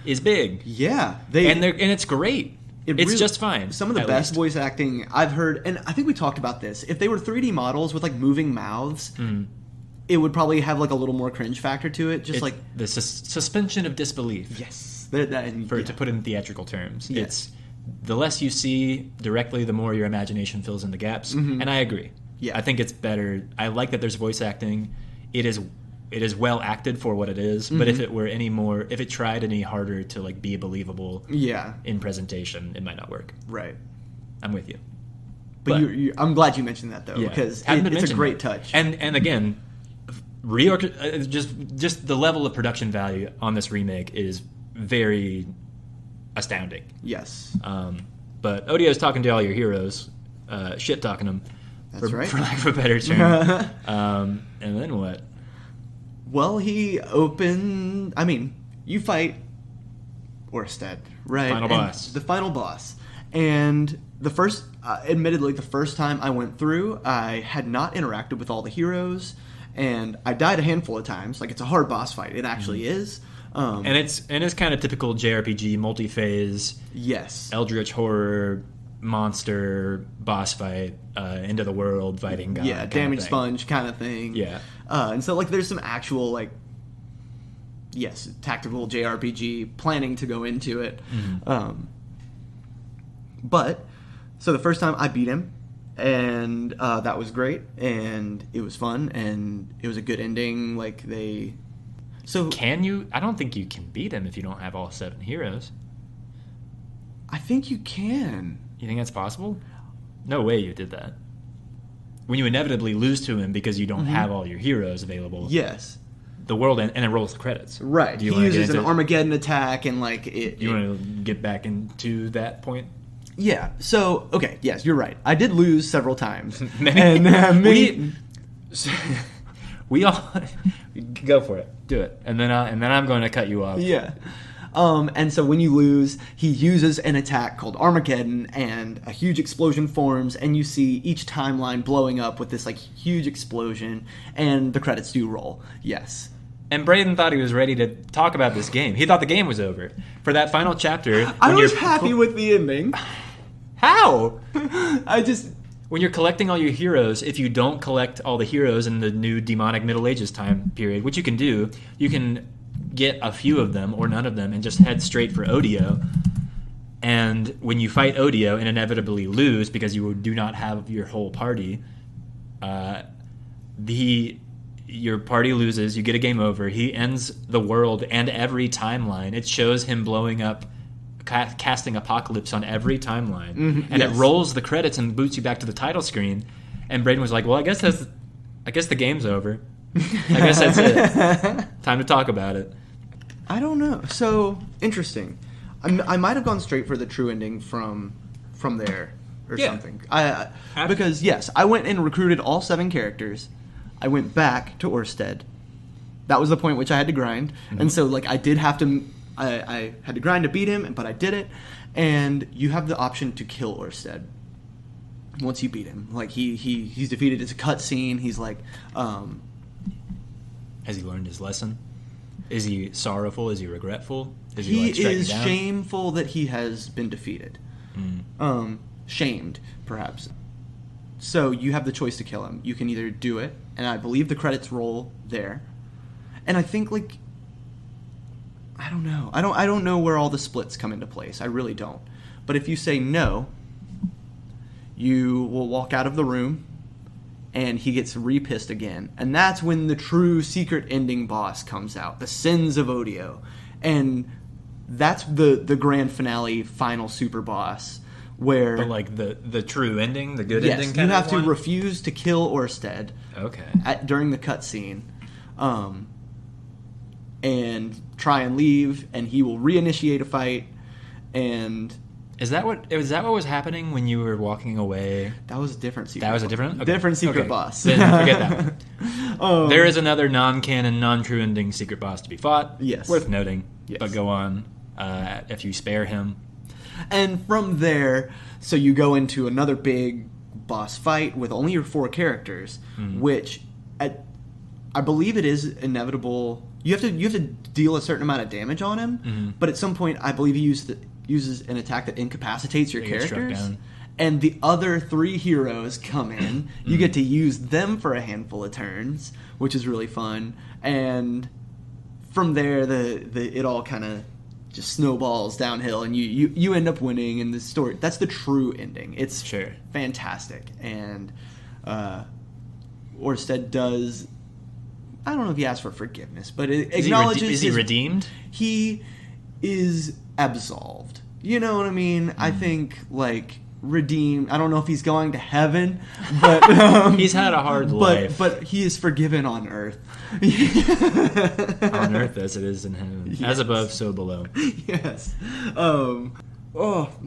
is big. Yeah. And it's great. It's just fine. Some of the best voice acting I've heard, and I think we talked about this, if they were 3D models with, like, moving mouths, it would probably have, like, a little more cringe factor to it. Just like the suspension of disbelief. Yes. To put it in theatrical terms. Yes. It's the less you see directly, the more your imagination fills in the gaps. And I agree. Yeah. I think it's better. I like that there's voice acting. It is well acted for what it is, but if it tried any harder to, like, be believable in presentation, it might not work. Right. I'm with you. But I'm glad you mentioned that, though, because it's a great touch. And again, just the level of production value on this remake is very astounding. Yes. But Odio's talking to all your heroes, shit talking them. That's right. For lack of a better term. And then what? Well, you fight Orsted, right? The final boss. And admittedly, the first time I went through, I had not interacted with all the heroes, and I died a handful of times. Like, it's a hard boss fight. It actually is. And it's kind of typical JRPG, multi-phase, eldritch horror, monster, boss fight, end of the world, fighting god. Yeah, damage sponge kind of thing. Yeah. And so, like, there's some actual, like, tactical JRPG planning to go into it. But, so the first time I beat him, and that was great, and it was fun, and it was a good ending. Like, Can you? I don't think you can beat him if you don't have all 7 heroes. I think you can. You think that's possible? No way you did that. When you inevitably lose to him because you don't have all your heroes available. Yes. The world and it rolls the credits. Right. He uses an Armageddon attack and, like, it. You want to get back into that point? Yeah. So, okay. Yes, you're right. I did lose several times. We all go for it. Do it, and then I'm going to cut you off. Yeah. And so when you lose, he uses an attack called Armageddon, and a huge explosion forms, and you see each timeline blowing up with this, like, huge explosion, and the credits do roll. Yes. And Braden thought he was ready to talk about this game. He thought the game was over. For that final chapter... I was happy with the ending. How? When you're collecting all your heroes, if you don't collect all the heroes in the new demonic Middle Ages time period, which you can do, you can get a few of them or none of them and just head straight for Odio. And when you fight Odio and inevitably lose because you do not have your whole party, your party loses, you get a game over, he ends the world and every timeline. It shows him blowing up, casting Apocalypse on every timeline, and it rolls the credits and boots you back to the title screen. And Braden was like, "Well, I guess the game's over. I guess that's it. Time to talk about it." I don't know. So interesting. I might have gone straight for the true ending from there or something. Because yes, I went and recruited all 7 characters. I went back to Orsted. That was the point which I had to grind, and so, like, I did have to. I had to grind to beat him, but I did it. And you have the option to kill Orsted once you beat him. Like, he's defeated. It's a cutscene. He's like, has he learned his lesson? Is he sorrowful? Is he regretful? He is shameful that he has been defeated. Shamed, perhaps. So you have the choice to kill him. You can either do it, and I believe the credits roll there. And I think, like, I don't know. I don't know where all the splits come into place. I really don't. But if you say no, you will walk out of the room, and he gets re-pissed again. And that's when the true secret ending boss comes out, the Sins of Odio. And that's the grand finale final super boss, where... But like the true ending, the good yes, ending kind you have of to one? refuse to kill Orsted during the cutscene. And try and leave, and he will reinitiate a fight, and... Is that what was happening when you were walking away? That was a different secret. That was a different? Okay. Different secret boss. Then forget that. There is another non-canon, non-true ending secret boss to be fought. Yes. Worth noting. Yes. But go on, if you spare him. And from there, so you go into another big boss fight with only your 4 characters, which I believe it is inevitable. You have to deal a certain amount of damage on him, but at some point I believe he uses an attack that incapacitates your characters. And the other 3 heroes come in. You get to use them for a handful of turns, which is really fun. And from there, it all kind of just snowballs downhill, and you end up winning in the story. That's the true ending. It's fantastic. And Orsted does... I don't know if he asks for forgiveness, but it acknowledges... Is he redeemed? He is absolved. You know what I mean? I think, like, redeemed... I don't know if he's going to heaven, but... he's had a hard life. But he is forgiven on Earth. On Earth as it is in heaven. Yes. As above, so below. Yes.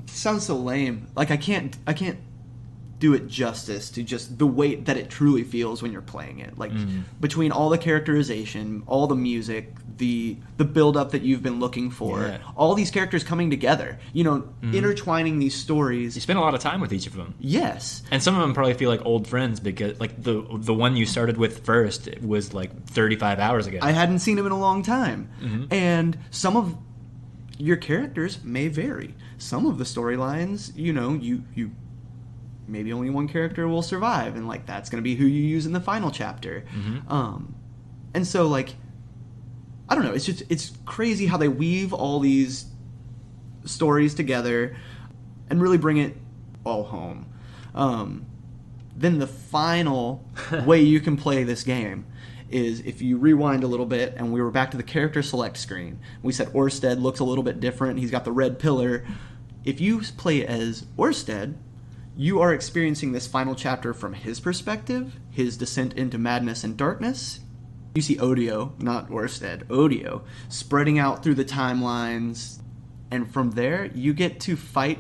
Sounds so lame. Like, I can't do it justice to just the weight that it truly feels when you're playing it. Like, between all the characterization, all the music, the build-up that you've been looking for, all these characters coming together, intertwining these stories. You spend a lot of time with each of them. Yes. And some of them probably feel like old friends because, like, the one you started with first was, like, 35 hours ago. I hadn't seen him in a long time. And some of your characters may vary. Some of the storylines, you maybe only one character will survive, and like that's going to be who you use in the final chapter. And so, like, I don't know, it's crazy how they weave all these stories together and really bring it all home. Then the final way you can play this game is if you rewind a little bit, and we were back to the character select screen. We said Orsted looks a little bit different. He's got the red pillar. If you play as Orsted, you are experiencing this final chapter from his perspective, his descent into madness and darkness. You see Odio, not Orsted, Odio, spreading out through the timelines. And from there, you get to fight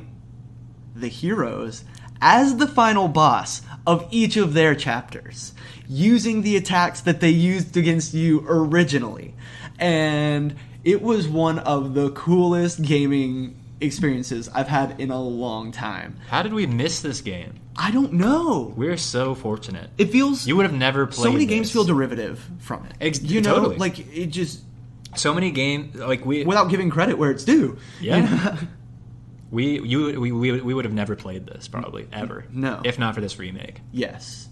the heroes as the final boss of each of their chapters, using the attacks that they used against you originally. And it was one of the coolest gaming experiences I've had in a long time. How did we miss this game? I don't know. We're so fortunate. It feels... You would have never played so many this. Games feel derivative from it. Totally. Like, it just... So many games... like we without giving credit where it's due. Yeah. We would have never played this, probably, ever. No. If not for this remake. Yes.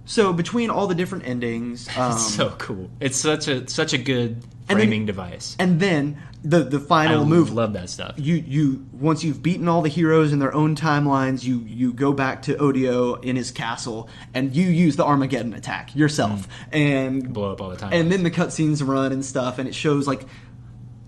So, between all the different endings... it's so cool. It's such a good framing device. And then... The final move. I love that stuff. You once you've beaten all the heroes in their own timelines, you go back to Odio in his castle, and you use the Armageddon attack yourself, and blow up all the time. And then the cutscenes run and stuff, and it shows like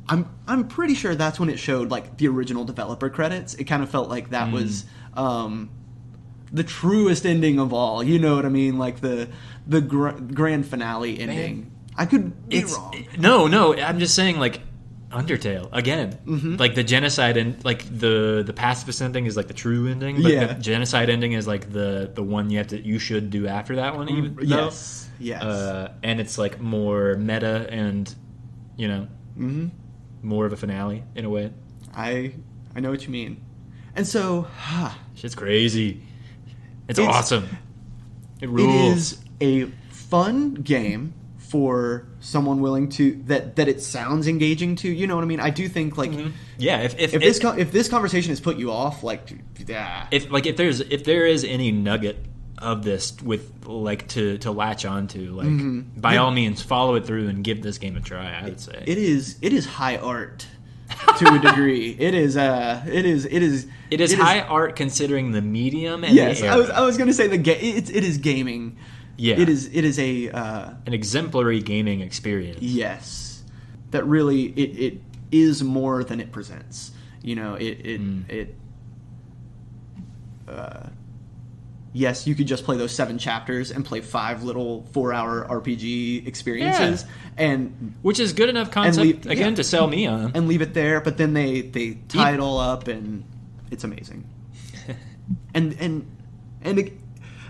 I'm pretty sure that's when it showed like the original developer credits. It kind of felt like that was the truest ending of all. You know what I mean? Like the grand finale ending. Man, I could be wrong. No. I'm just saying like. Undertale again, like the genocide and like the pacifist ending is like the true ending, but the genocide ending is like the one you should do after that one. Even yes, and it's like more meta and more of a finale in a way. I know what you mean, and so shit's crazy. It's awesome. It rules. It is a fun game. For someone willing to that it sounds engaging to, you know what I mean? I do think like if this conversation has put you off, like if there is any nugget of this with like to latch onto, like by all means follow it through and give this game a try. I would say it is high art to a degree. It is high art considering the medium and yes, the era. I was going to say it is gaming. Yeah. It is a an exemplary gaming experience. yes, that really it is more than it presents. Yes, you could just play those 7 chapters and play 5 little 4-hour RPG experiences, and which is good enough concept to sell me on, and leave it there. But then they tie it all up, and it's amazing. and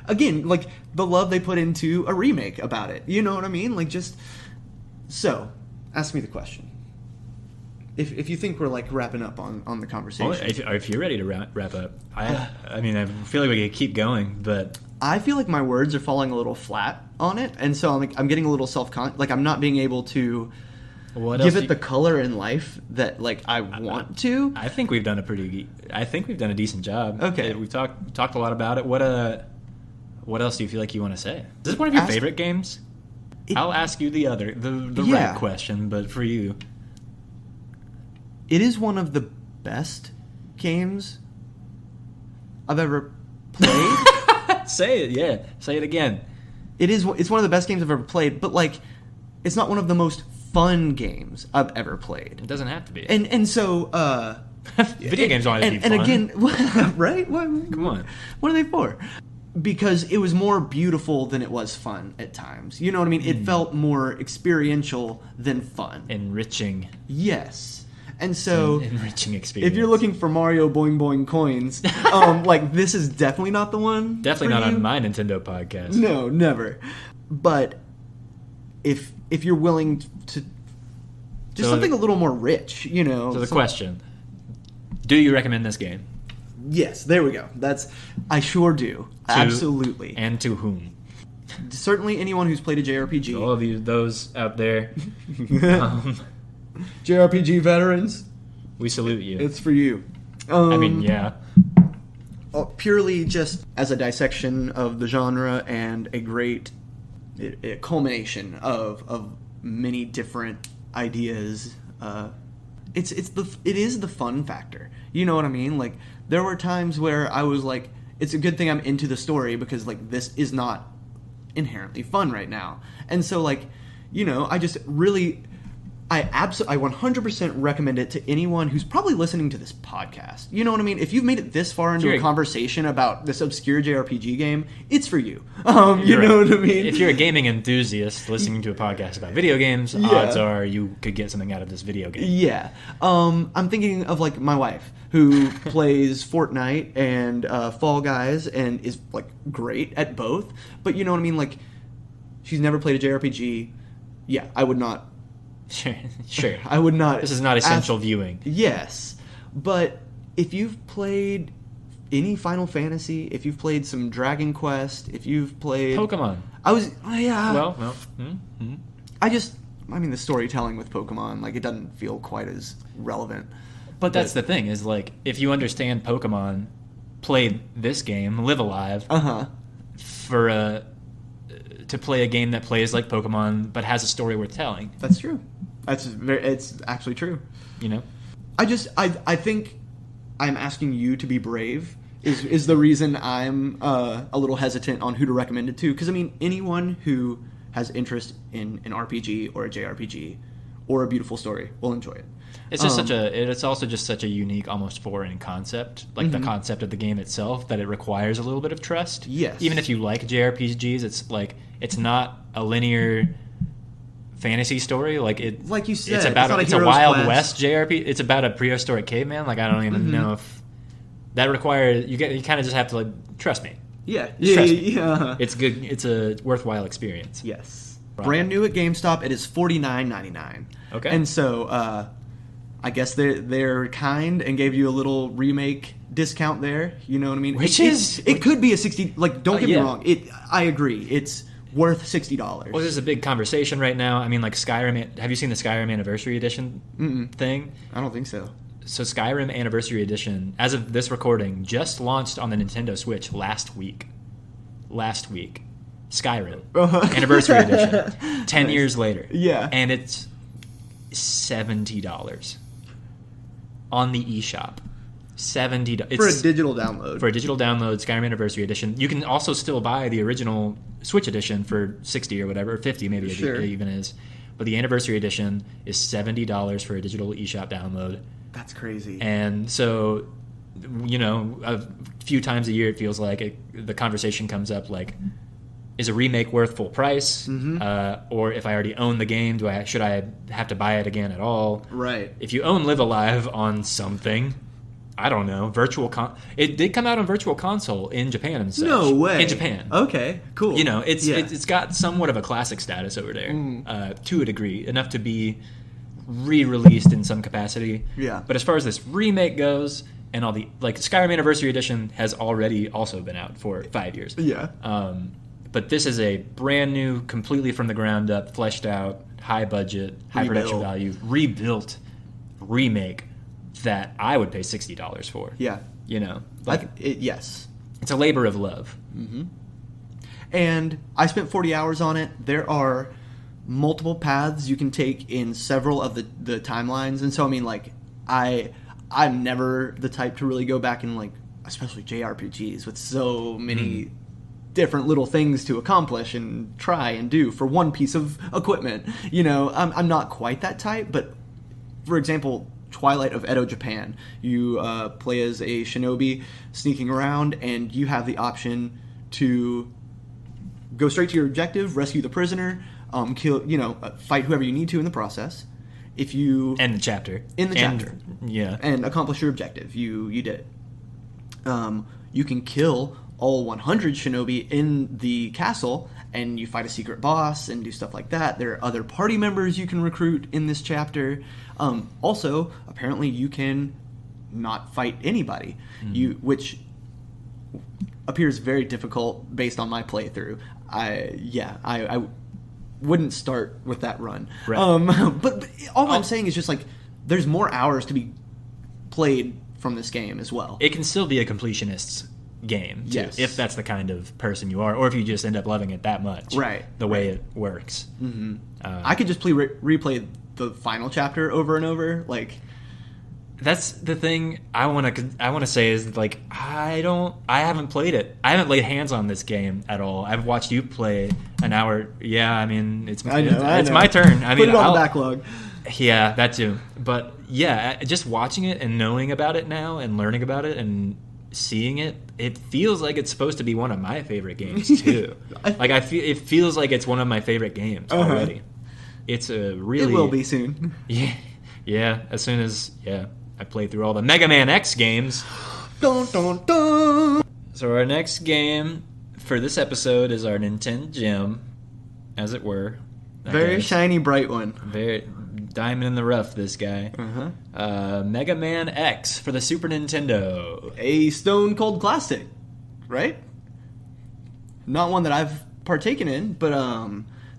again, like the love they put into a remake about it. You know what I mean? Like just so, ask me the question. If you think we're like wrapping up on the conversation, if you're ready to wrap up, I mean I feel like we could keep going, but I feel like my words are falling a little flat on it, and so I'm getting a little like I'm not being able to give it the color and life that like I want to. I think we've done a decent job. Okay, we've talked a lot about it. What else do you feel like you want to say? Is this one of your favorite games? I'll ask you the right question, but for you. It is one of the best games I've ever played. Say it, yeah. Say it again. It's one of the best games I've ever played, but like, it's not one of the most fun games I've ever played. It doesn't have to be. And so, video games don't have to be fun. And again, right? Come on. What are they for? Because it was more beautiful than it was fun at times. You know what I mean? It felt more experiential than fun. Enriching. Yes. And so, enriching experience. If you're looking for Mario Boing Boing coins, like this is definitely not the one. Definitely not on my Nintendo podcast. No, never. But if you're willing to just something a little more rich, you know. So the question: do you recommend this game? Yes, there we go. I sure do. Absolutely. And to whom? Certainly anyone who's played a JRPG. To all of you, those out there. JRPG veterans, we salute you. It's for you. I mean, yeah. Purely just as a dissection of the genre and a great culmination of many different ideas. It is the fun factor. You know what I mean? Like there were times where I was like, it's a good thing I'm into the story because like this is not inherently fun right now. And so like, you know, I just really. I 100% recommend it to anyone who's probably listening to this podcast. You know what I mean? If you've made it this far into a conversation about this obscure JRPG game, it's for you. You know what I mean? If you're a gaming enthusiast listening to a podcast about video games, odds are you could get something out of this video game. Yeah. I'm thinking of like my wife who plays Fortnite and Fall Guys and is like great at both. But you know what I mean? Like she's never played a JRPG. Yeah, I would not. Sure. I would not. This is not essential viewing. Yes, but if you've played any Final Fantasy, if you've played some Dragon Quest, if you've played Pokemon, I mean, the storytelling with Pokemon, like it doesn't feel quite as relevant. But that's the thing is like if you understand Pokemon, play this game, Live Alive, to play a game that plays like Pokemon but has a story worth telling. That's true. It's actually true. You know? I think I'm asking you to be brave is the reason I'm a little hesitant on who to recommend it to. Because, I mean, anyone who has interest in an RPG or a JRPG or a beautiful story will enjoy it. It's just it's also just such a unique, almost foreign concept, like the concept of the game itself, that it requires a little bit of trust. Yes. Even if you like JRPGs, it's like it's not a linear fantasy story. Like you said, it's a Wild West JRPG. It's about a prehistoric caveman. Like I don't even know if that requires you kind of just have to like trust me. Yeah. It's good. It's a worthwhile experience. Yes. Right. Brand new at GameStop. It is $49.99. Okay. And so. I guess they're kind and gave you a little remake discount there. You know what I mean? It could be a 60. Like, don't get me wrong. I agree. It's worth $60. Well, there's a big conversation right now. I mean, like Skyrim. Have you seen the Skyrim Anniversary Edition thing? I don't think so. So Skyrim Anniversary Edition, as of this recording, just launched on the Nintendo Switch last week. Skyrim Anniversary Edition. 10 years later. Yeah. And it's $70 on the eShop. $70 for a digital download. For a digital download, Skyrim Anniversary Edition. You can also still buy the original Switch edition for $60 or whatever, or $50 maybe it even is. But the Anniversary Edition is $70 for a digital eShop download. That's crazy. And so, a few times a year it feels like the conversation comes up like, is a remake worth full price? Mm-hmm. Or if I already own the game, should I have to buy it again at all? Right. If you own Live Alive on something, I don't know, it did come out on Virtual Console in Japan and such. No way. In Japan. Okay, cool. It's got somewhat of a classic status over there, to a degree, enough to be re-released in some capacity. Yeah. But as far as this remake goes, and all the Skyrim Anniversary Edition has already also been out for 5 years. Yeah. But this is a brand new, completely from the ground up, fleshed out, high budget, high production value, rebuilt remake that I would pay $60 for. Yeah. Yes. It's a labor of love. Mm-hmm. And I spent 40 hours on it. There are multiple paths you can take in several of the timelines. And so, I'm never the type to really go back and, especially JRPGs with so many different little things to accomplish and try and do for one piece of equipment. I'm not quite that type, but for example, Twilight of Edo, Japan, you play as a shinobi sneaking around, and you have the option to go straight to your objective, rescue the prisoner, kill, fight whoever you need to in the process. If you end the chapter, and accomplish your objective, you did it. You can kill all 100 shinobi in the castle, and you fight a secret boss and do stuff like that. There are other party members you can recruit in this chapter. Also, apparently, you can not fight anybody, which appears very difficult based on my playthrough. I wouldn't start with that run. Right. But all I'm saying is just there's more hours to be played from this game as well. It can still be a completionist's game, too, yes, if that's the kind of person you are, or if you just end up loving it that much, right? The way it works. Mm-hmm. I could just replay the final chapter over and over. That's the thing I want to say is I haven't played it. I haven't laid hands on this game at all. I've watched you play an hour. Yeah, it's my turn. Put it on the backlog. Yeah, that too. But yeah, just watching it and knowing about it now and learning about it and seeing it, it feels like it's supposed to be one of my favorite games too. It feels like it's one of my favorite games already. It's a really... It will be soon. Yeah. As soon as I play through all the Mega Man X games. Dun, dun, dun. So our next game for this episode is our Nintengems, as it were. Very shiny, bright one. Very diamond in the rough, this guy. Mega Man X for the Super Nintendo. A stone cold classic, right? Not one that I've partaken in, but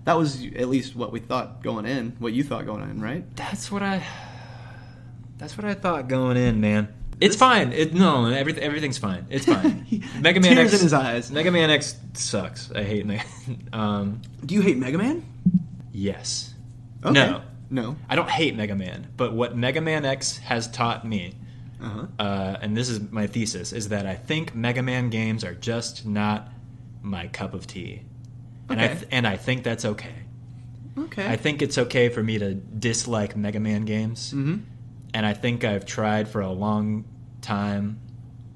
that was at least what we thought going in. What you thought going in, right? That's what I thought going in, man. It's fine. Everything's fine. It's fine. Mega Man Tears X in his eyes. Mega Man X sucks. I hate Mega. Do you hate Mega Man? Yes. Okay. No. I don't hate Mega Man, but what Mega Man X has taught me, and this is my thesis, is that I think Mega Man games are just not my cup of tea. Okay. And I think that's okay. Okay. I think it's okay for me to dislike Mega Man games. Mm-hmm. And I think I've tried for a long time.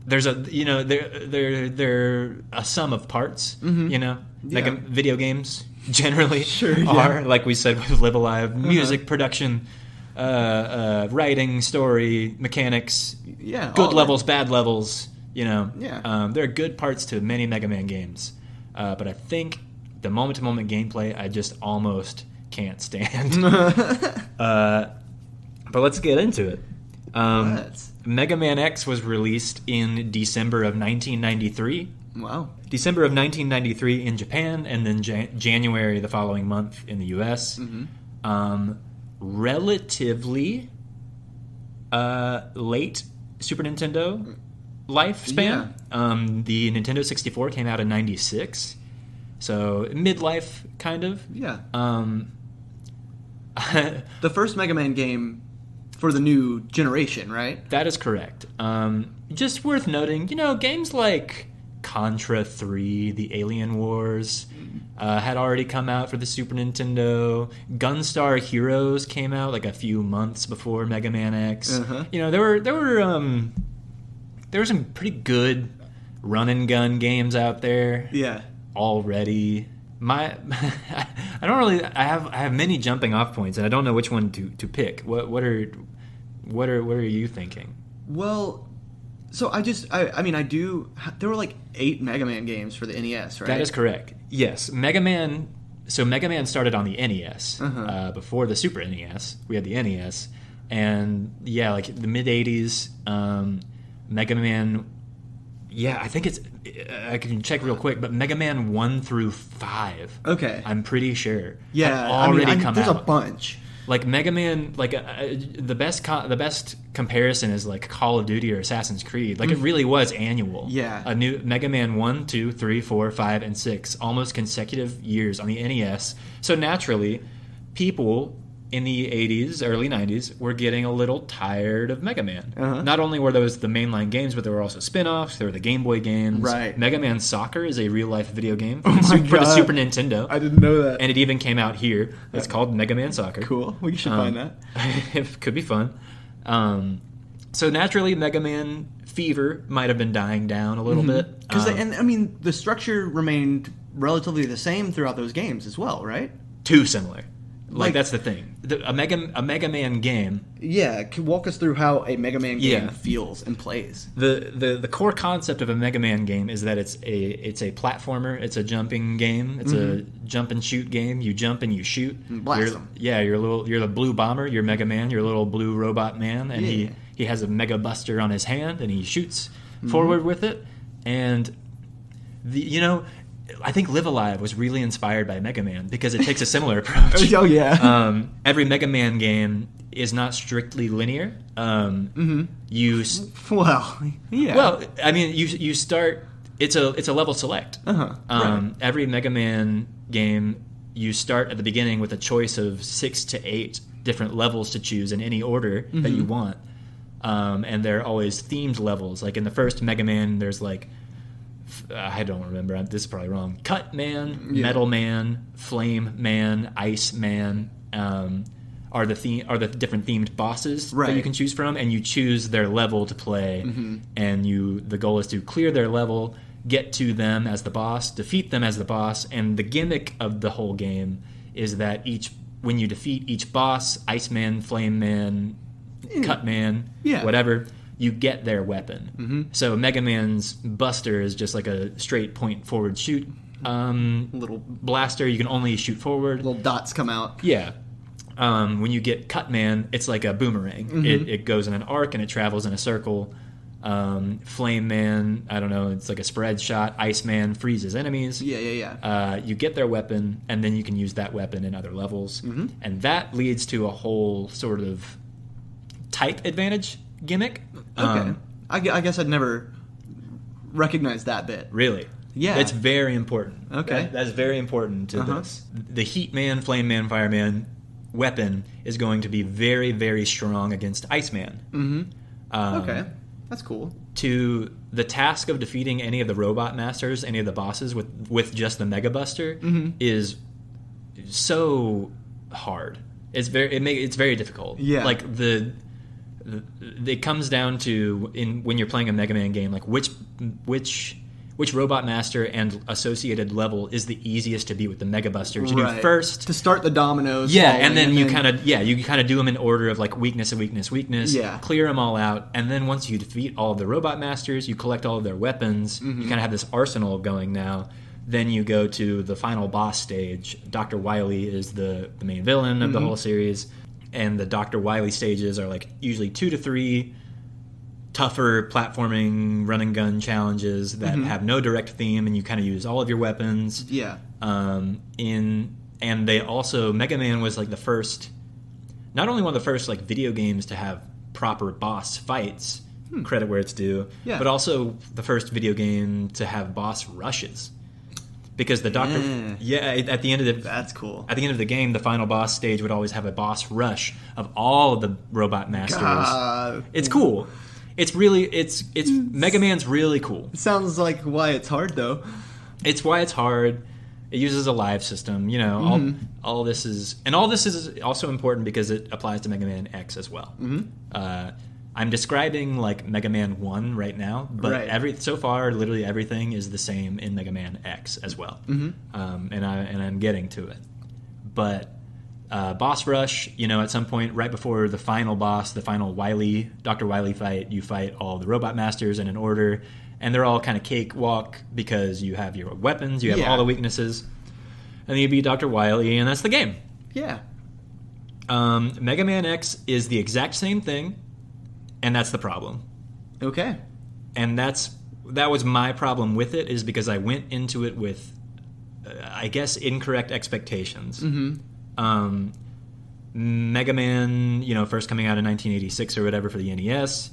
There's they're a sum of parts, video games generally are, like we said with Live Alive, music, production, writing, story, mechanics, good levels, bad levels, there are good parts to many Mega Man games. But I think the moment-to-moment gameplay I just almost can't stand. But let's get into it. Mega Man X was released in December of 1993. Wow. December of 1993 in Japan, and then January the following month in the U.S. Mm-hmm. Relatively late Super Nintendo lifespan. Yeah. The Nintendo 64 came out in 96. So midlife, kind of. Yeah. The first Mega Man game for the new generation, right? That is correct. Just worth noting, games like Contra 3, The Alien Wars, had already come out for the Super Nintendo. Gunstar Heroes came out like a few months before Mega Man X. Uh-huh. There were some pretty good run and gun games out there. Yeah. Already. I have many jumping off points, and I don't know which one to pick. What are you thinking? Well, so there were like 8 Mega Man games for the NES, right? That is correct. Yes, Mega Man started on the NES before the Super NES. We had the NES, and yeah, like the mid '80s, Mega Man. Yeah, I think I can check real quick, but Mega Man 1 through 5. Okay, I'm pretty sure. Yeah, already come there's out. a bunch. Like Mega Man, like the best comparison is like Call of Duty or Assassin's Creed. Like it really was annual. Yeah. A new Mega Man 1, 2, 3, 4, 5, and 6, almost consecutive years on the NES. So naturally, people in the 80s, early 90s, were getting a little tired of Mega Man. Uh-huh. Not only were those the mainline games, but there were also spin-offs. There were the Game Boy games. Right. Mega Man Soccer is a real-life video game Oh my for the God. Super Nintendo. I didn't know that. And it even came out here. It's called Mega Man Soccer. Cool. We should find that. It could be fun. So naturally, Mega Man fever might have been dying down a little bit. Because the structure remained relatively the same throughout those games as well, right? Too similar. Like, That's the thing. A Mega Man game. Yeah, can walk us through how a Mega Man game Yeah. feels and plays. The core concept of a Mega Man game is that it's a platformer. It's a jumping game. It's a jump and shoot game. You jump and you shoot. And blast them. Yeah, you're the blue bomber. You're Mega Man. You're a little blue robot man, and he has a Mega Buster on his hand, and he shoots forward with it. And I think Live Alive was really inspired by Mega Man because it takes a similar approach. Oh yeah. Every Mega Man game is not strictly linear. You start. It's a level select. Right. Every Mega Man game, you start at the beginning with a choice of 6 to 8 different levels to choose in any order that you want, and they're always themed levels. Like in the first Mega Man, there's like. I don't remember. This is probably wrong. Cut Man, Metal Man, Flame Man, Ice Man are the different themed bosses that you can choose from, and you choose their level to play. And the goal is to clear their level, get to them as the boss, defeat them as the boss, and the gimmick of the whole game is that when you defeat each boss, Ice Man, Flame Man, Cut Man, whatever. You get their weapon. So Mega Man's Buster is just like a straight point forward shoot little blaster. You can only shoot forward. Little dots come out. Yeah. When you get Cut Man, it's like a boomerang. It goes in an arc and it travels in a circle. Flame Man, I don't know, it's like a spread shot. Ice Man freezes enemies. Yeah. You get their weapon, and then you can use that weapon in other levels. And that leads to a whole sort of type advantage gimmick. Okay. I guess I'd never recognized that bit. Really? Yeah. It's very important. Okay. That's very important to this. The Heat Man, Flame Man, Fire Man weapon is going to be very, very strong against Ice Man. Okay. That's cool. To the task of defeating any of the Robot Masters, any of the bosses with just the Mega Buster is so hard. It's very difficult. Yeah. Like it comes down to when you're playing a Mega Man game, like which Robot Master and associated level is the easiest to beat with the Mega Busters. You do first to start the dominoes. Yeah, and then you kind of do them in order of like weakness. Yeah. Clear them all out, and then once you defeat all of the Robot Masters, you collect all of their weapons. You kind of have this arsenal going now. Then you go to the final boss stage. Dr. Wily is the main villain of the whole series. And the Dr. Wily stages are like usually 2 to 3 tougher platforming run and gun challenges that have no direct theme, and you kind of use all of your weapons. Yeah. And they also, Mega Man was like not only one of the first like video games to have proper boss fights, credit where it's due, but also the first video game to have boss rushes. because the Doctor, at the end of the that's cool. At the end of the game, the final boss stage would always have a boss rush of all of the robot masters. God. It's cool. It's Mega Man's really cool. It sounds like why it's hard though. It's why it's hard. It uses a live system, you know. All this is also important because it applies to Mega Man X as well. I'm describing like Mega Man 1 right now, but so far, literally everything is the same in Mega Man X as well. And I'm getting to it. But boss rush, you know, at some point right before the final boss, the final Dr. Wily fight, you fight all the robot masters in an order, and they're all kind of cakewalk because you have your weapons, you have all the weaknesses, and then you beat Dr. Wily, and that's the game. Yeah. Mega Man X is the exact same thing. And that's the problem. Okay. And that was my problem with it, is because I went into it with, I guess, incorrect expectations. Mega Man, you know, first coming out in 1986 or whatever for the NES,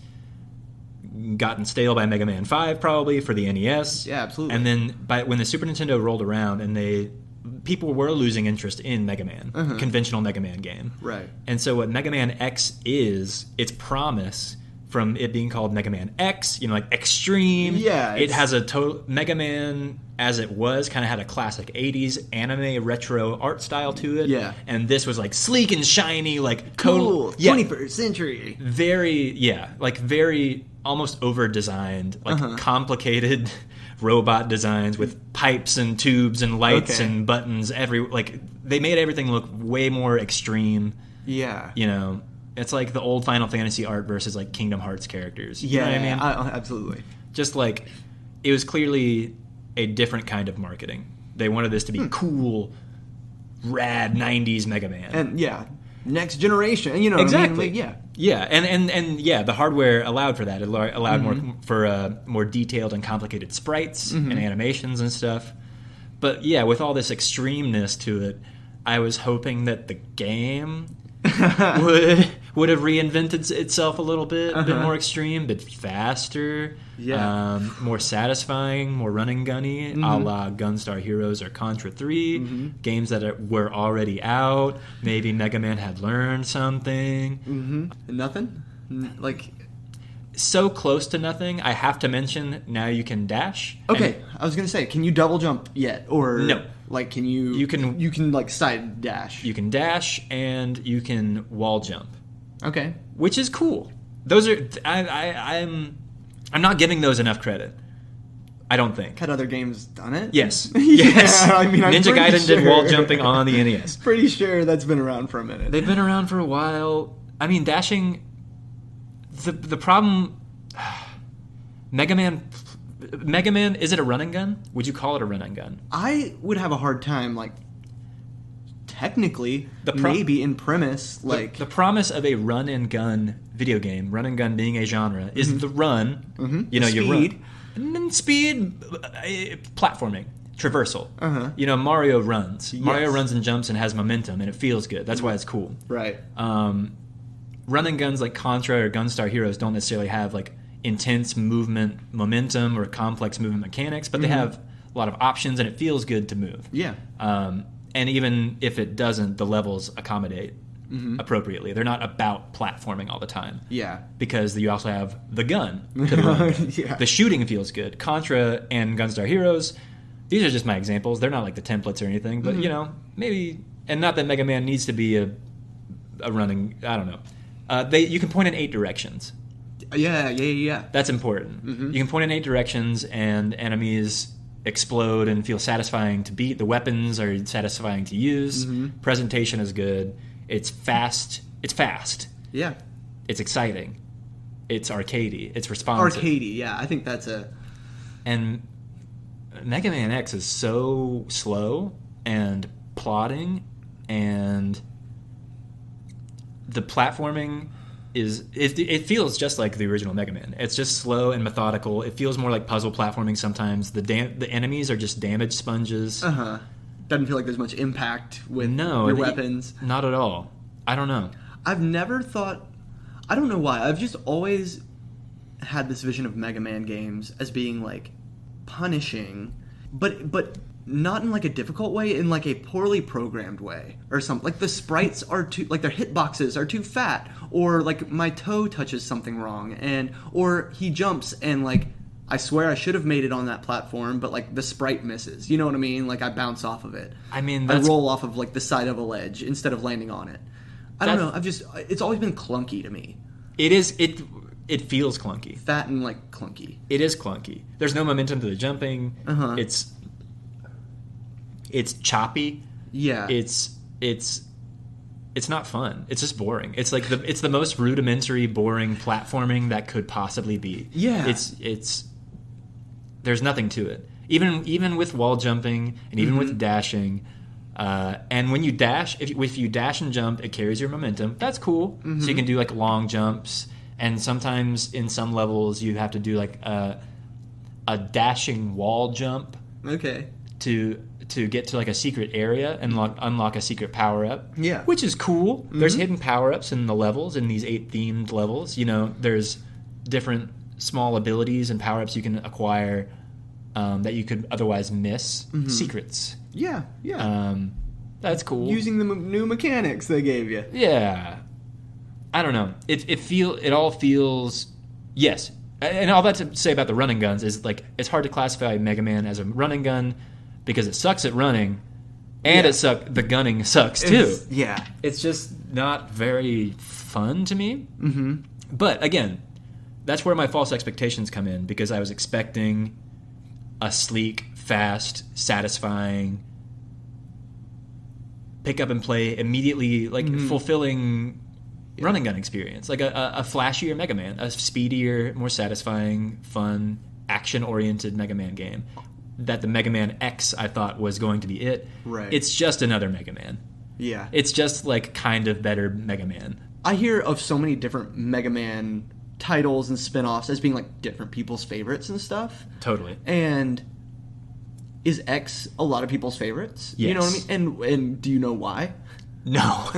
gotten stale by Mega Man 5 probably for the NES. Yeah, absolutely. And then when the Super Nintendo rolled around and people were losing interest in Mega Man, conventional Mega Man game. Right. And so what Mega Man X is, its promise from it being called Mega Man X, you know, like extreme. Yeah. It has a total... Mega Man, as it was, kind of had a classic 80s anime retro art style to it. Yeah. And this was like sleek and shiny, like... Cool. 21st century. Very almost over-designed, like complicated... robot designs with pipes and tubes and lights and buttons. They made everything look way more extreme. Yeah, you know, it's like the old Final Fantasy art versus like Kingdom Hearts characters. You know what I mean? Absolutely. Just like it was clearly a different kind of marketing. They wanted this to be cool, rad '90s Mega Man, and next generation. You know, exactly. I mean? Yeah, and the hardware allowed for that. It allowed more detailed and complicated sprites and animations and stuff. But yeah, with all this extremeness to it, I was hoping that the game would have reinvented itself a little bit, a bit more extreme, a bit faster, more satisfying, more run and gunny, a la Gunstar Heroes or Contra 3, games that were already out. Maybe Mega Man had learned something. Nothing? So close to nothing. I have to mention, now you can dash. Okay, I was gonna say, can you double jump yet, or no? Like, can you? You can like side dash. You can dash and you can wall jump. Okay, which is cool. Those are I'm not giving those enough credit. I don't think. Had other games done it? Yes. Yes. Yeah, I mean, Ninja Gaiden did wall jumping on the NES. Pretty sure that's been around for a minute. They've been around for a while. I mean, dashing. The problem. Mega Man, is it a run and gun? Would you call it a run and gun? I would have a hard time, like, technically, maybe in premise, like... The promise of a run and gun video game, run and gun being a genre, is the run, you know, speed. You run. And then speed, platforming, traversal. You know, Mario runs. Yes. Mario runs and jumps and has momentum, and it feels good. That's why it's cool. Right. Run and guns like Contra or Gunstar Heroes don't necessarily have, like, intense movement momentum or complex movement mechanics, but they have a lot of options and it feels good to move. Yeah. And even if it doesn't, the levels accommodate appropriately. They're not about platforming all the time. Yeah. Because you also have the gun to the run. Yeah. The shooting feels good. Contra and Gunstar Heroes, these are just my examples. They're not like the templates or anything, but you know, maybe, and not that Mega Man needs to be a running, I don't know. You can point in 8 directions. Yeah. That's important. You can point in 8 directions, and enemies explode and feel satisfying to beat. The weapons are satisfying to use. Presentation is good. It's fast. Yeah. It's exciting. It's arcadey. It's responsive. Arcadey, yeah. I think that's a... And Mega Man X is so slow and plodding, and the platforming is it feels just like the original Mega Man. It's just slow and methodical. It feels more like puzzle platforming sometimes. The enemies are just damage sponges. Doesn't feel like there's much impact with your weapons. Not at all. I don't know. I've never thought... I don't know why. I've just always had this vision of Mega Man games as being, like, punishing, but not in like a difficult way, in like a poorly programmed way or something. Like the sprites are too, like their hitboxes are too fat, or like my toe touches something wrong, or he jumps and like I swear I should have made it on that platform, but like the sprite misses. You know what I mean? Like I bounce off of it. I mean, I roll off of like the side of a ledge instead of landing on it. I don't know. It's always been clunky to me. It is. It feels clunky. Fat and like clunky. It is clunky. There's no momentum to the jumping. It's choppy. Yeah. It's not fun. It's just boring. It's like it's the most rudimentary, boring platforming that could possibly be. Yeah. It's there's nothing to it. Even with wall jumping and even with dashing, and when you dash, if you dash and jump, it carries your momentum. That's cool. So you can do like long jumps, and sometimes in some levels you have to do like a dashing wall jump. Okay. To get to like a secret area and unlock a secret power up. Yeah. Which is cool. There's hidden power ups in the levels, in these 8 themed levels. You know, there's different small abilities and power ups you can acquire that you could otherwise miss. Secrets. Yeah. That's cool. Using the new mechanics they gave you. Yeah. I don't know. It all feels, yes. And all that to say about the running guns is like it's hard to classify Mega Man as a running gun because it sucks at running, and the gunning sucks too. It's just not very fun to me. But again, that's where my false expectations come in, because I was expecting a sleek, fast, satisfying, pick up and play immediately, like fulfilling running gun experience, like a flashier Mega Man, a speedier, more satisfying, fun, action-oriented Mega Man game. That the Mega Man X I thought was going to be it. Right. It's just another Mega Man. Yeah. It's just like kind of better Mega Man. I hear of so many different Mega Man titles and spin-offs as being like different people's favorites and stuff. Totally. And is X a lot of people's favorites? Yes. You know what I mean? And do you know why? No.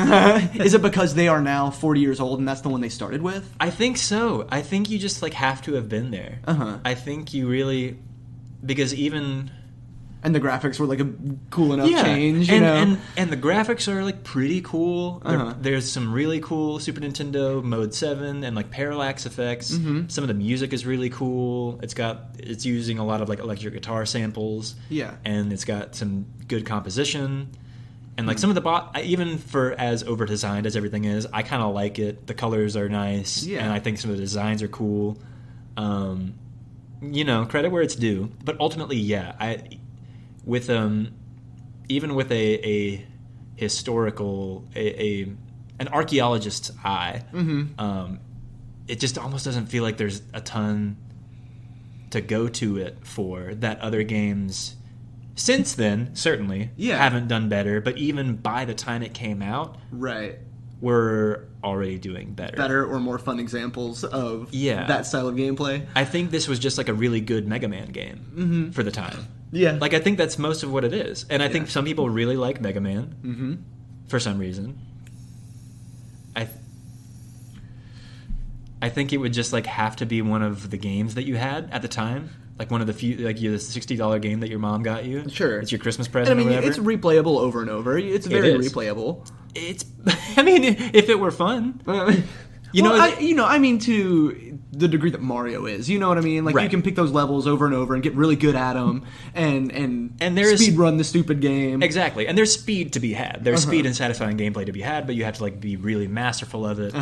Is it because they are now 40 years old and that's the one they started with? I think so. I think you just like have to have been there. I think you really, because even, and the graphics were like a cool enough change, you know? And the graphics are like pretty cool. There's some really cool Super Nintendo Mode 7 and like parallax effects. Some of the music is really cool. It's using a lot of like electric guitar samples. Yeah. And it's got some good composition. And like some of the even for as over designed as everything is, I kind of like it. The colors are nice, and I think some of the designs are cool. You know, credit where it's due. But ultimately, even with a historical an archaeologist's eye, it just almost doesn't feel like there's a ton to go to it for that other games since then certainly haven't done better, but even by the time it came out, we're already doing better or more fun examples of that style of gameplay. I think this was just like a really good Mega Man game for the time. Like I think that's most of what it is, and I think some people really like Mega Man for some reason. I think it would just like have to be one of the games that you had at the time. Like one of the few, like the $60 game that your mom got you. Sure. It's your Christmas present or whatever. It's replayable over and over. It's very replayable. I mean, if it were fun. I mean to the degree that Mario is. You know what I mean? Like you can pick those levels over and over and get really good at them and speed run the stupid game. Exactly. And there's speed to be had. There's speed and satisfying gameplay to be had, but you have to like be really masterful of it.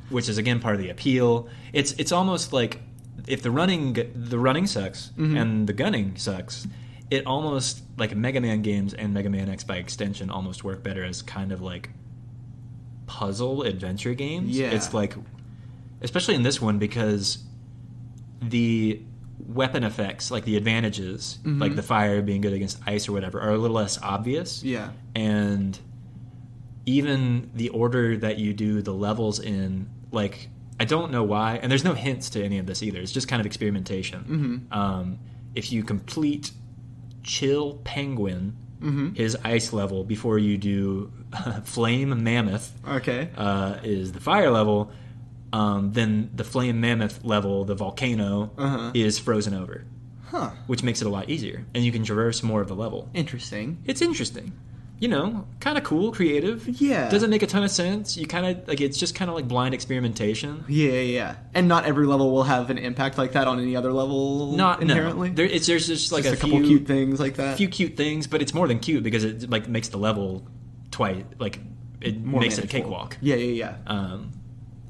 Which is again part of the appeal. It's almost like if the running sucks and the gunning sucks, it almost like Mega Man games and Mega Man X by extension almost work better as kind of like puzzle adventure games. It's like, especially in this one, because the weapon effects, like the advantages, like the fire being good against ice or whatever, are a little less obvious. And even the order that you do the levels in, like, I don't know why, and there's no hints to any of this either. It's just kind of experimentation. If you complete Chill Penguin, his ice level, before you do Flame Mammoth, is the fire level, then the Flame Mammoth level, the volcano, is frozen over. which makes it a lot easier, and you can traverse more of the level. Interesting. It's interesting. You know, kind of cool, creative. Yeah. Doesn't make a ton of sense. You kind of, like, it's just kind of like blind experimentation. Yeah. And not every level will have an impact like that on any other level inherently? No. There's just like just a couple cute things like that? A few cute things, but it's more than cute because it, like, makes the level twice, like, it More makes manageable. it a cakewalk. Yeah.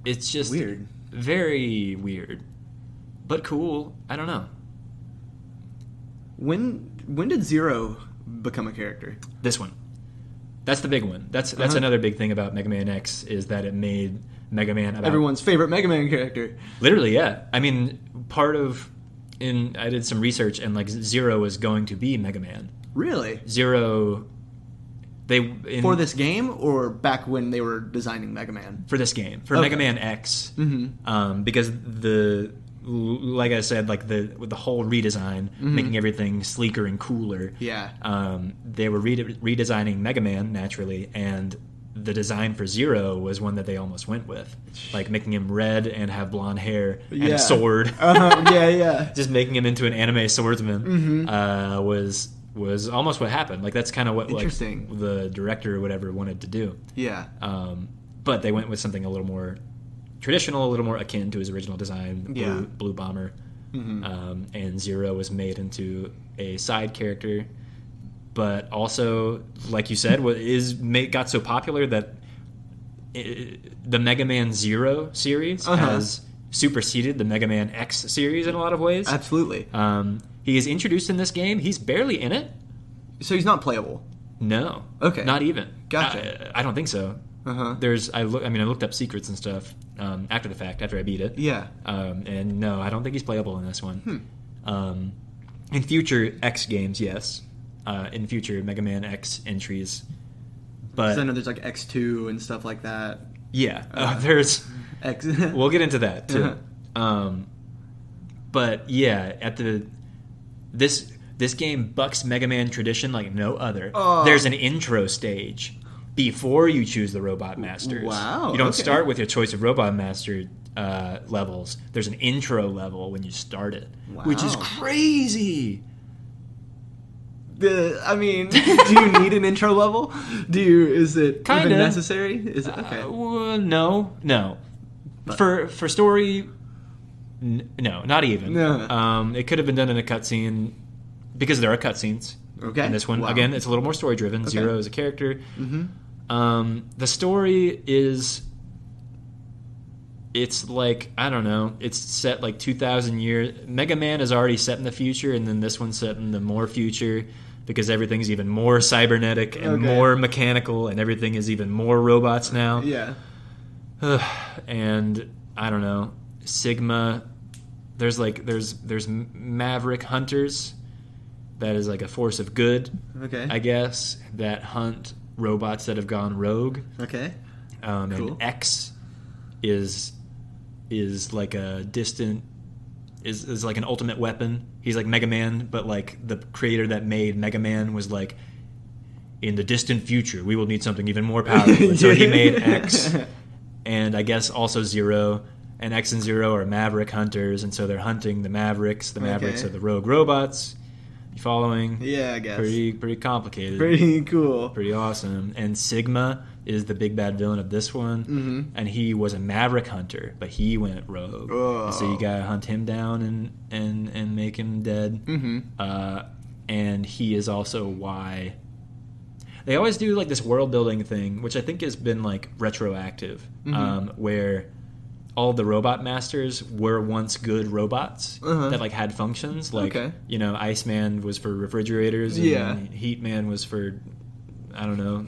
It's just... Weird. Very weird. But cool. I don't know. When did Zero become a character? This one. That's the big one. That's another big thing about Mega Man X is that it made Mega Man about... Everyone's favorite Mega Man character. Literally, yeah. I mean, I did some research and, like, Zero was going to be Mega Man. Really? Zero... For this game or back when they were designing Mega Man? For this game. For Mega Man X. Mm-hmm. Because like I said, like with the whole redesign, making everything sleeker and cooler. Yeah. They were redesigning Mega Man naturally, and the design for Zero was one that they almost went with, like making him red and have blonde hair and a sword. Yeah. Just making him into an anime swordsman was almost what happened. Like that's kind of what like the director or whatever wanted to do. Yeah. But they went with something a little more traditional, a little more akin to his original design, Blue Bomber. And Zero was made into a side character, but also, like you said, got so popular that the Mega Man Zero series has superseded the Mega Man X series in a lot of ways. Absolutely. He is introduced in this game. He's barely in it. So he's not playable? No. Okay. Not even. Gotcha. I don't think so. I looked up secrets and stuff after the fact, after I beat it. Yeah. And no, I don't think he's playable in this one. In future X games, yes. In future Mega Man X entries. But I know there's like X2 and stuff like that. Yeah. There's... X. We'll get into that, too. But, yeah, this game bucks Mega Man tradition like no other. There's an intro stage before you choose the Robot Masters. Wow. You don't start with your choice of Robot Master levels. There's an intro level when you start it, which is crazy. Do you need an intro level? Is it Kinda. even necessary? Is it okay? No. But, for story, no, not even. No. It could have been done in a cutscene because there are cutscenes. Okay. And this one, again, it's a little more story driven. Okay. Zero is a character. The story is, it's like, I don't know, it's set like 2,000 years. Mega Man is already set in the future, and then this one's set in the more future because everything's even more cybernetic and more mechanical, and everything is even more robots now. Yeah. And I don't know, Sigma. There's Maverick hunters. That is like a force of good, I guess, that hunt robots that have gone rogue. Okay. Cool. And X is like a distant is like an ultimate weapon. He's like Mega Man, but like the creator that made Mega Man was like, in the distant future, we will need something even more powerful. And so he made X, and I guess also Zero. And X and Zero are Maverick hunters, and so they're hunting the Mavericks. The Mavericks are the rogue robots. You following? Yeah, I guess. Pretty complicated. Pretty cool. Pretty awesome. And Sigma is the big bad villain of this one, and he was a Maverick hunter, but he went rogue. And so you gotta hunt him down and make him dead. And he is also why they always do like this world building thing, which I think has been like retroactive, where all the robot masters were once good robots that like had functions. Like Iceman was for refrigerators, and Heat Man was for, I don't know,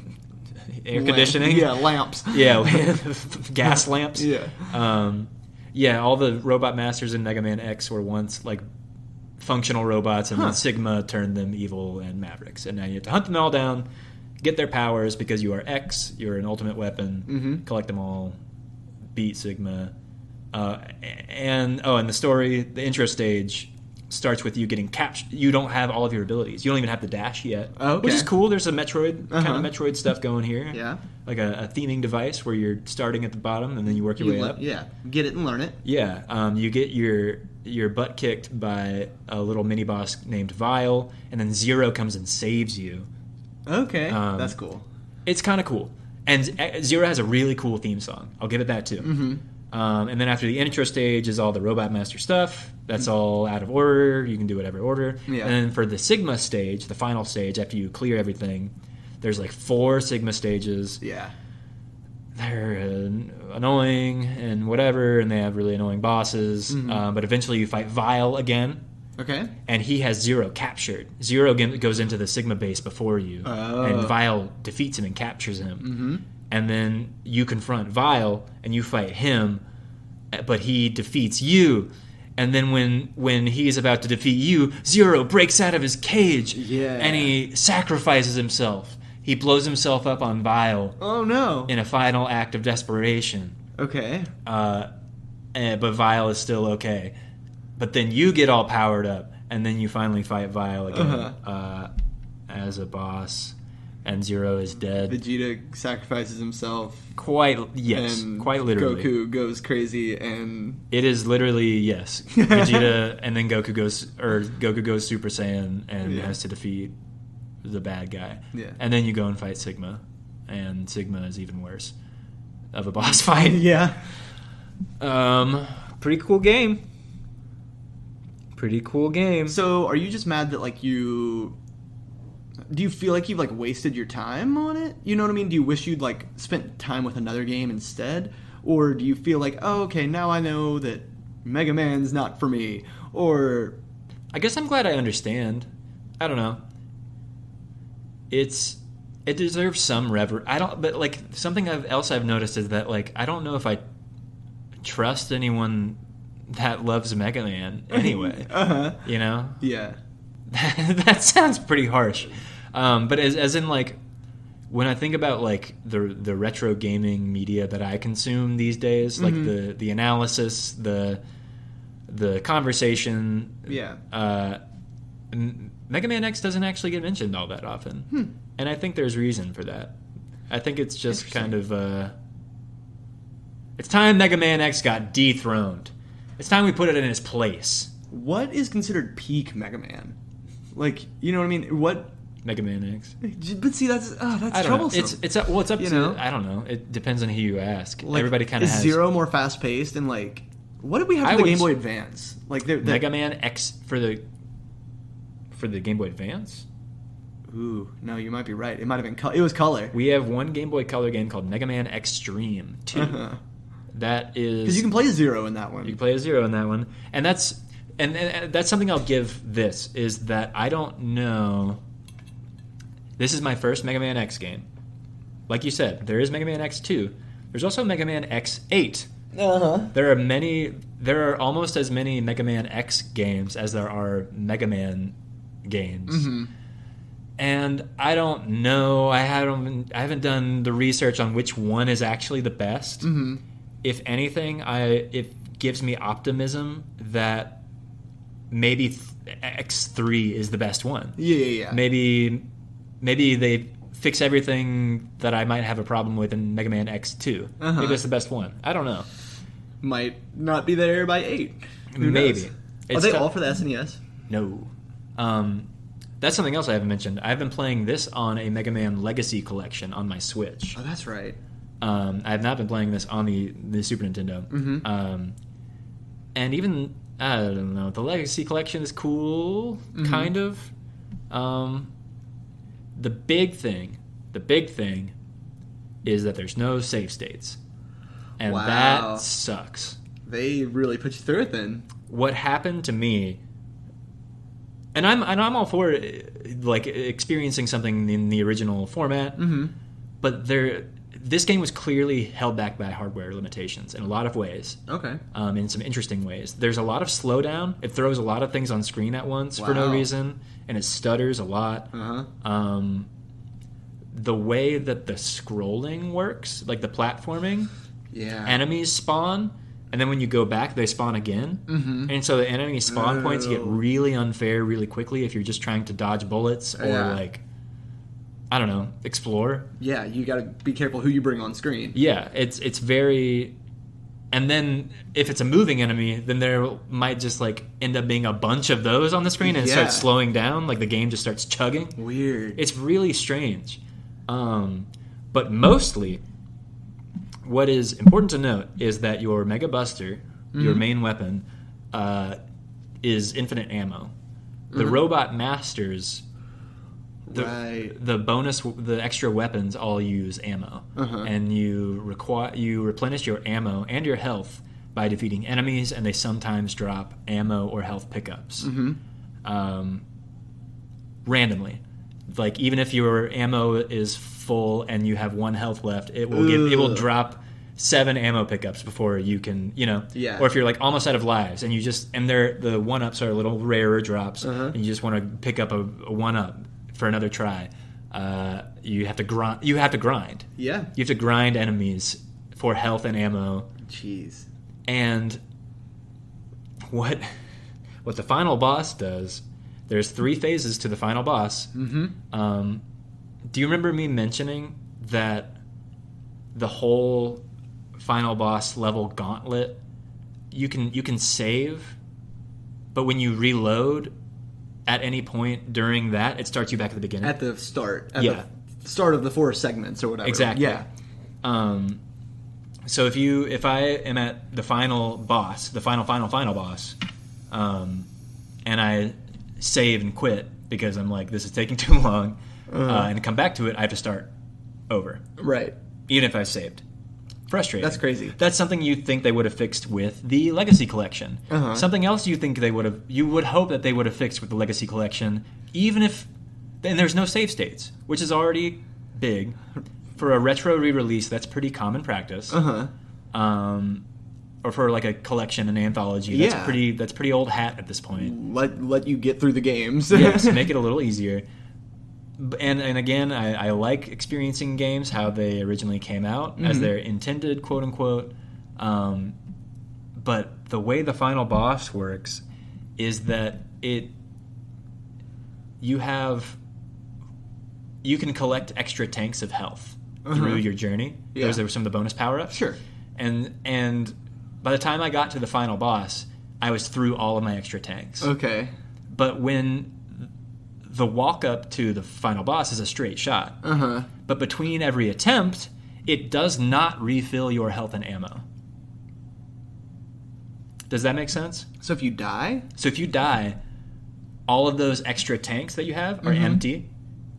air conditioning. Yeah, lamps. Yeah, gas lamps. Yeah. All the robot masters in Mega Man X were once like functional robots, and then Sigma turned them evil and Mavericks, and now you have to hunt them all down, get their powers because you are X, you're an ultimate weapon, collect them all, beat Sigma, and the story, the intro stage starts with you getting captured. You don't have all of your abilities. You don't even have the dash yet, Okay. which is cool. There's a Metroid kind of Metroid stuff going here. Yeah. Like a theming device where you're starting at the bottom and then you work your way up. Yeah, get it and learn it. Yeah, you get your butt kicked by a little mini boss named Vile, and then Zero comes and saves you. Okay, that's cool. It's kind of cool. And Zero has a really cool theme song. I'll give it that too. Mm-hmm. And then after the intro stage is all the Robot Master stuff. That's all out of order. You can do whatever order. Yeah. And then for the Sigma stage, the final stage, after you clear everything, there's like 4 Sigma stages. Yeah. They're annoying and whatever, and they have really annoying bosses. Mm-hmm. But eventually you fight Vile again. Okay. And he has Zero captured. Zero goes into the Sigma base before you, and Vile defeats him and captures him. Mm-hmm. And then you confront Vile, and you fight him, but he defeats you. And then when he's about to defeat you, Zero breaks out of his cage, and he sacrifices himself. He blows himself up on Vile. Oh, no. In a final act of desperation. Okay. But Vile is still okay. But then you get all powered up, and then you finally fight Vile again as a boss, and Zero is dead. Vegeta sacrifices himself. Quite literally. Goku goes crazy, and it is literally, yes. Vegeta, and then Goku goes Super Saiyan and has to defeat the bad guy. Yeah. And then you go and fight Sigma, and Sigma is even worse of a boss fight. Yeah. Pretty cool game. Pretty cool game. So, are you just mad that do you feel like you've wasted your time on it? You know what I mean? Do you wish you'd spent time with another game instead? Or do you feel like, oh, okay, now I know that Mega Man's not for me? Or I guess I'm glad I understand. I don't know. It deserves some reverence. But something else I've noticed is that I don't know if I trust anyone that loves Mega Man anyway. You know? Yeah. That sounds pretty harsh. But as in when I think about the retro gaming media that I consume these days, the analysis, the conversation, Mega Man X doesn't actually get mentioned all that often. And I think there's reason for that. I think it's just kind of it's time Mega Man X got dethroned. It's time we put it in its place. What is considered peak Mega Man? You know what I mean? What Mega Man X? But see, that's troublesome. It's up to know? I don't know. It depends on who you ask. Everybody kind of has. Is Zero more fast paced and what did we have for the Game Boy Advance? Mega Man X for the Game Boy Advance. Ooh, no, you might be right. It might have been it was color. We have one Game Boy Color game called Mega Man Extreme 2. That is because you can play Zero in that one. You can play a Zero in that one, and that's something I'll give this is that I don't know. This is my first Mega Man X game. Like you said, there is Mega Man X2. There's also Mega Man X8. There are almost as many Mega Man X games as there are Mega Man games. And I don't know. I haven't done the research on which one is actually the best. If anything, it gives me optimism that maybe X3 is the best one. Yeah. Maybe they fix everything that I might have a problem with in Mega Man X2. Maybe that's the best one. I don't know. Might not be there by 8. Maybe. Are they all for the SNES? No. That's something else I haven't mentioned. I've been playing this on a Mega Man Legacy collection on my Switch. Oh, that's right. I have not been playing this on the Super Nintendo. And even, I don't know, the Legacy collection is cool, kind of. The big thing is that there's no save states. And that sucks. They really put you through it then. What happened to me, and I'm all for experiencing something in the original format, but this game was clearly held back by hardware limitations in a lot of ways. Okay. In some interesting ways. There's a lot of slowdown. It throws a lot of things on screen at once for no reason, and it stutters a lot. The way that the scrolling works, the platforming, enemies spawn, and then when you go back, they spawn again. Mm-hmm. And so the enemy spawn points get really unfair really quickly if you're just trying to dodge bullets or like, I don't know, explore. Yeah, you got to be careful who you bring on screen. Yeah, it's very. And then if it's a moving enemy, then there might just like end up being a bunch of those on the screen and start slowing down. Like the game just starts chugging. Weird. It's really strange. But mostly, what is important to note is that your Mega Buster, your main weapon, is infinite ammo. The Robot Masters, the extra weapons all use ammo, and you replenish your ammo and your health by defeating enemies, and they sometimes drop ammo or health pickups randomly. Like even if your ammo is full and you have 1 health left, it will drop 7 ammo pickups before you can, or if you're like almost out of lives and you just the 1-ups are little rarer drops and you just want to pick up a 1-up for another try, you have to grind. Yeah, you have to grind enemies for health and ammo. Jeez. And what the final boss does? There's 3 phases to the final boss. Mm-hmm. Do you remember me mentioning that the whole final boss level gauntlet, you can save, but when you reload at any point during that, it starts you back at the beginning. At the start. The start of the 4 segments or whatever. Exactly. Yeah. So if I am at the final boss, the final boss, and I save and quit because I'm like, this is taking too long, and come back to it, I have to start over. Right. Even if I saved. Frustrating. That's crazy. That's something you'd think they would have fixed with the Legacy Collection. Something else you would hope that they would have fixed with the Legacy Collection, and there's no save states, which is already big. For a retro re-release, that's pretty common practice. Or for like a collection, an anthology, that's pretty old hat at this point. Let you get through the games. Yes, make it a little easier. And again, I like experiencing games how they originally came out as they're intended, quote unquote. But the way the final boss works is that you can collect extra tanks of health through your journey. Yeah. Those are some of the bonus power-ups. Sure. And by the time I got to the final boss, I was through all of my extra tanks. Okay. But when the walk up to the final boss is a straight shot. But between every attempt, it does not refill your health and ammo. Does that make sense? So if you die, all of those extra tanks that you have are empty,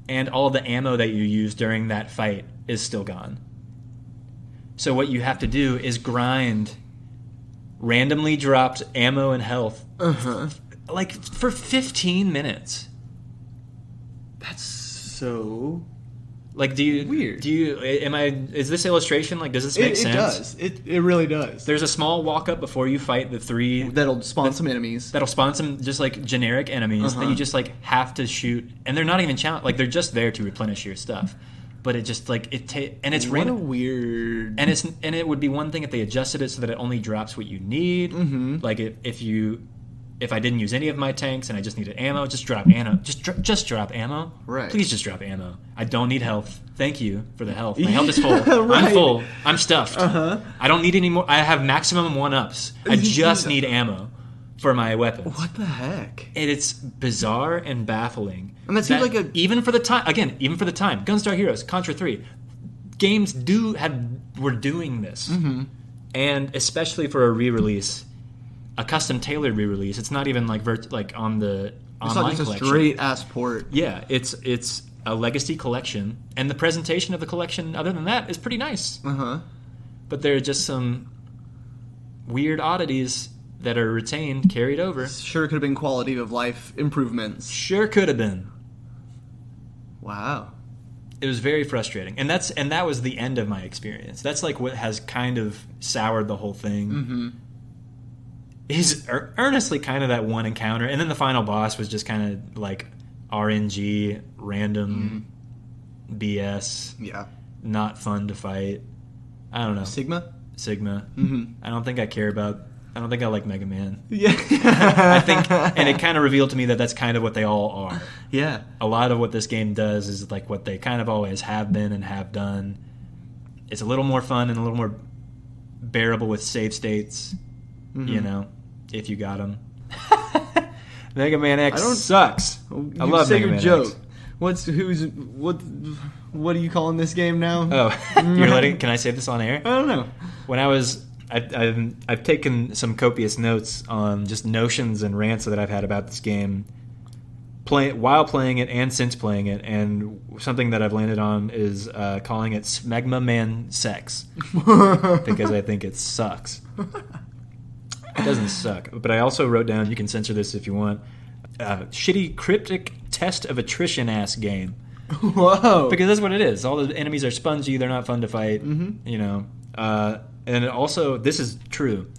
and all of the ammo that you use during that fight is still gone. So what you have to do is grind randomly dropped ammo and health like for 15 minutes. That's so like weird. Is this illustration like, does this make sense? It does. It really does. There's a small walk up before you fight the 3 that'll spawn some enemies. That'll spawn some just like generic enemies that you just like have to shoot, and they're not even like they're just there to replenish your stuff. But it just like and it's random. What a weird. And it would be one thing if they adjusted it so that it only drops what you need. Like if I didn't use any of my tanks and I just needed ammo, just drop ammo. Just drop ammo. Right. Please just drop ammo. I don't need health. Thank you for the health. My health is full. Right. I'm full. I'm stuffed. I don't need any more. I have maximum 1-ups. I just need ammo for my weapons. What the heck? And it's bizarre and baffling. And that seems like even for the time. Gunstar Heroes, Contra 3, games were doing this, and especially for a re-release. A custom tailored re-release. It's not even like on the online collection. It's not just a straight ass port. Yeah, it's a legacy collection, and the presentation of the collection, other than that, is pretty nice. But there are just some weird oddities that are retained, carried over. Sure, could have been quality of life improvements. Sure, could have been. Wow. It was very frustrating, and that was the end of my experience. That's like what has kind of soured the whole thing. Is earnestly kind of that one encounter, and then the final boss was just kind of like RNG, random BS. Yeah. Not fun to fight. I don't know. Sigma? Sigma. Mm-hmm. I don't think I like Mega Man. Yeah. I think, and it kind of revealed to me that that's kind of what they all are. Yeah. A lot of what this game does is like what they kind of always have been and have done. It's a little more fun and a little more bearable with save states, you know, if you got them. Mega Man X sucks. I love Mega Man X. What are you calling this game now? Oh, can I say this on air? I don't know. When I've taken some copious notes on just notions and rants that I've had about this game while playing it and since playing it, and something that I've landed on is calling it Smegma Man Sex because I think it sucks. It doesn't suck, but I also wrote down, you can censor this if you want, shitty cryptic test of attrition ass game. Whoa! Because that's what it is. All the enemies are spongy, they're not fun to fight, you know. And also, this is true.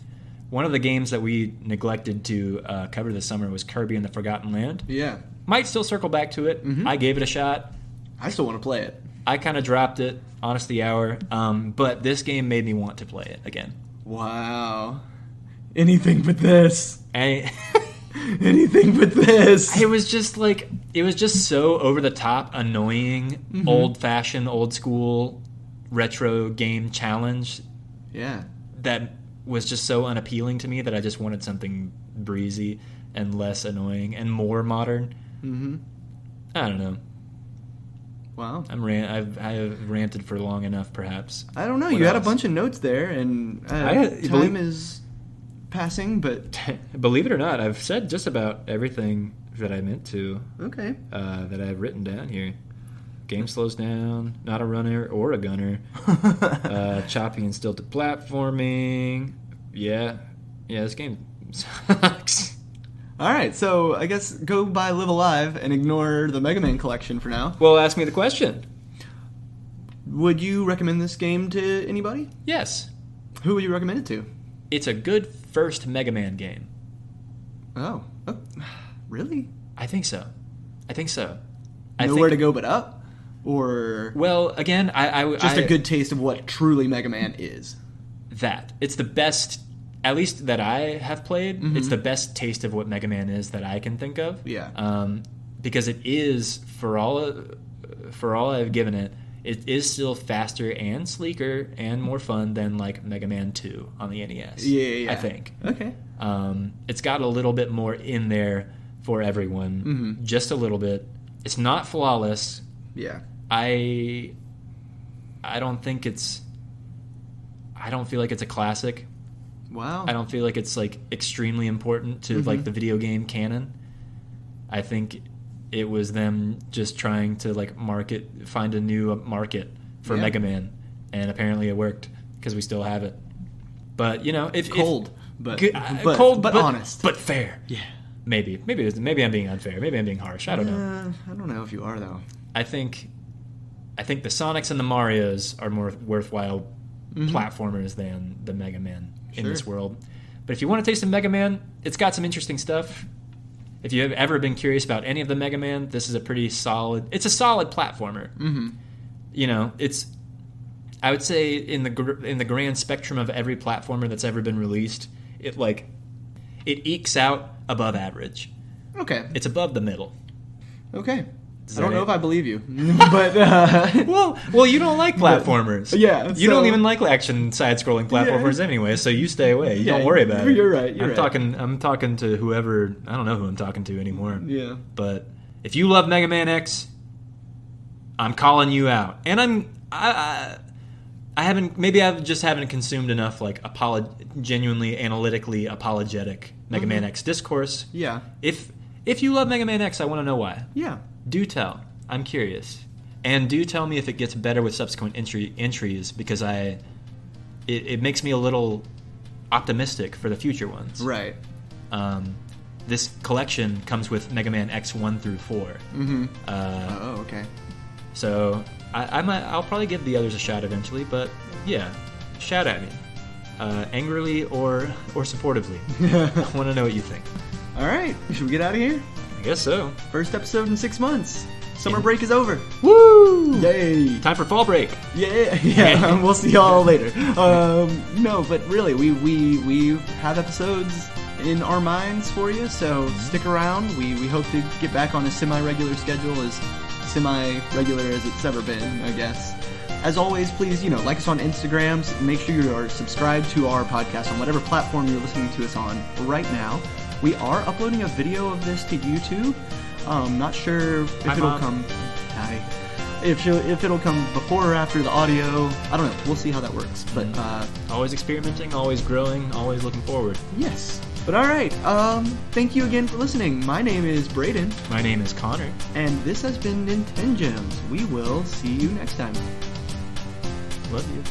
One of the games that we neglected to cover this summer was Kirby and the Forgotten Land. Yeah. Might still circle back to it. I gave it a shot. I still want to play it. I kind of dropped it, honest the hour. But this game made me want to play it again. Wow. Anything but this. Anything but this. It was just so over the top, annoying, old-fashioned, old-school, retro game challenge. Yeah. That was just so unappealing to me that I just wanted something breezy and less annoying and more modern. I don't know. Wow. I have ranted for long enough, perhaps. I don't know. You had a bunch of notes there, and time is passing, but believe it or not, I've said just about everything that I meant to. Okay. That I've written down here. Game slows down, not a runner or a gunner. Choppy and stilted platforming. Yeah, this game sucks. All right, so I guess go buy Live Alive and ignore the Mega Man collection for now. Well, ask me the question. Would you recommend this game to anybody? Yes. Who would you recommend it to? It's a good first Mega Man game. Oh really? I think so. Nowhere to go but up? Or well, again, a good taste of what truly Mega Man is. That it's the best, at least that I have played. It's the best taste of what Mega Man is that I can think of. Yeah. Because it is for all I've given it, it is still faster and sleeker and more fun than like Mega Man 2 on the NES. Yeah. I think. Okay. It's got a little bit more in there for everyone, just a little bit. It's not flawless. Yeah. I don't think I don't feel like it's a classic. Wow. I don't feel like it's like extremely important to like the video game canon. I think it was them just trying to like find a new market for Mega Man, and apparently it worked because we still have it. But you know, cold, but honest, but fair. Yeah. Maybe I'm being unfair. Maybe I'm being harsh. I don't know. I don't know if you are though. I think the Sonics and the Marios are more worthwhile platformers than the Mega Man in this world. But if you want to taste some Mega Man, it's got some interesting stuff. If you have ever been curious about any of the Mega Man, this is a solid platformer. You know, I would say in the grand spectrum of every platformer that's ever been released, it ekes out above average. Okay. It's above the middle. Okay. I don't know if I believe you, but well, you don't like platformers. Yeah, you don't even like action side-scrolling platformers anyway, so you stay away. You don't worry about it. You're right. I'm talking to whoever. I don't know who I'm talking to anymore. Yeah. But if you love Mega Man X, I'm calling you out, and I just haven't consumed enough like genuinely analytically apologetic Mega Man X discourse. Yeah. If you love Mega Man X, I want to know why. Yeah. Do tell. I'm curious. And do tell me if it gets better with subsequent entries, because it makes me a little optimistic for the future ones. Right. This collection comes with Mega Man X 1 through 4. Okay. So I'll probably give the others a shot eventually, but yeah, shout at me. Angrily or supportively. I want to know what you think. All right. Should we get out of here? I guess so. First episode in 6 months. Summer break is over. Woo! Yay! Time for fall break. Yeah. We'll see y'all later. No, but really, we have episodes in our minds for you, so stick around. We hope to get back on a semi-regular schedule, as semi-regular as it's ever been, I guess. As always, please, like us on Instagram. Make sure you are subscribed to our podcast on whatever platform you're listening to us on right now. We are uploading a video of this to YouTube. Not sure if it'll come. If it'll come before or after the audio. I don't know. We'll see how that works. But always experimenting, always growing, always looking forward. Yes. But all right. Thank you again for listening. My name is Brayden. My name is Connor. And this has been Nintengems. We will see you next time. Love you.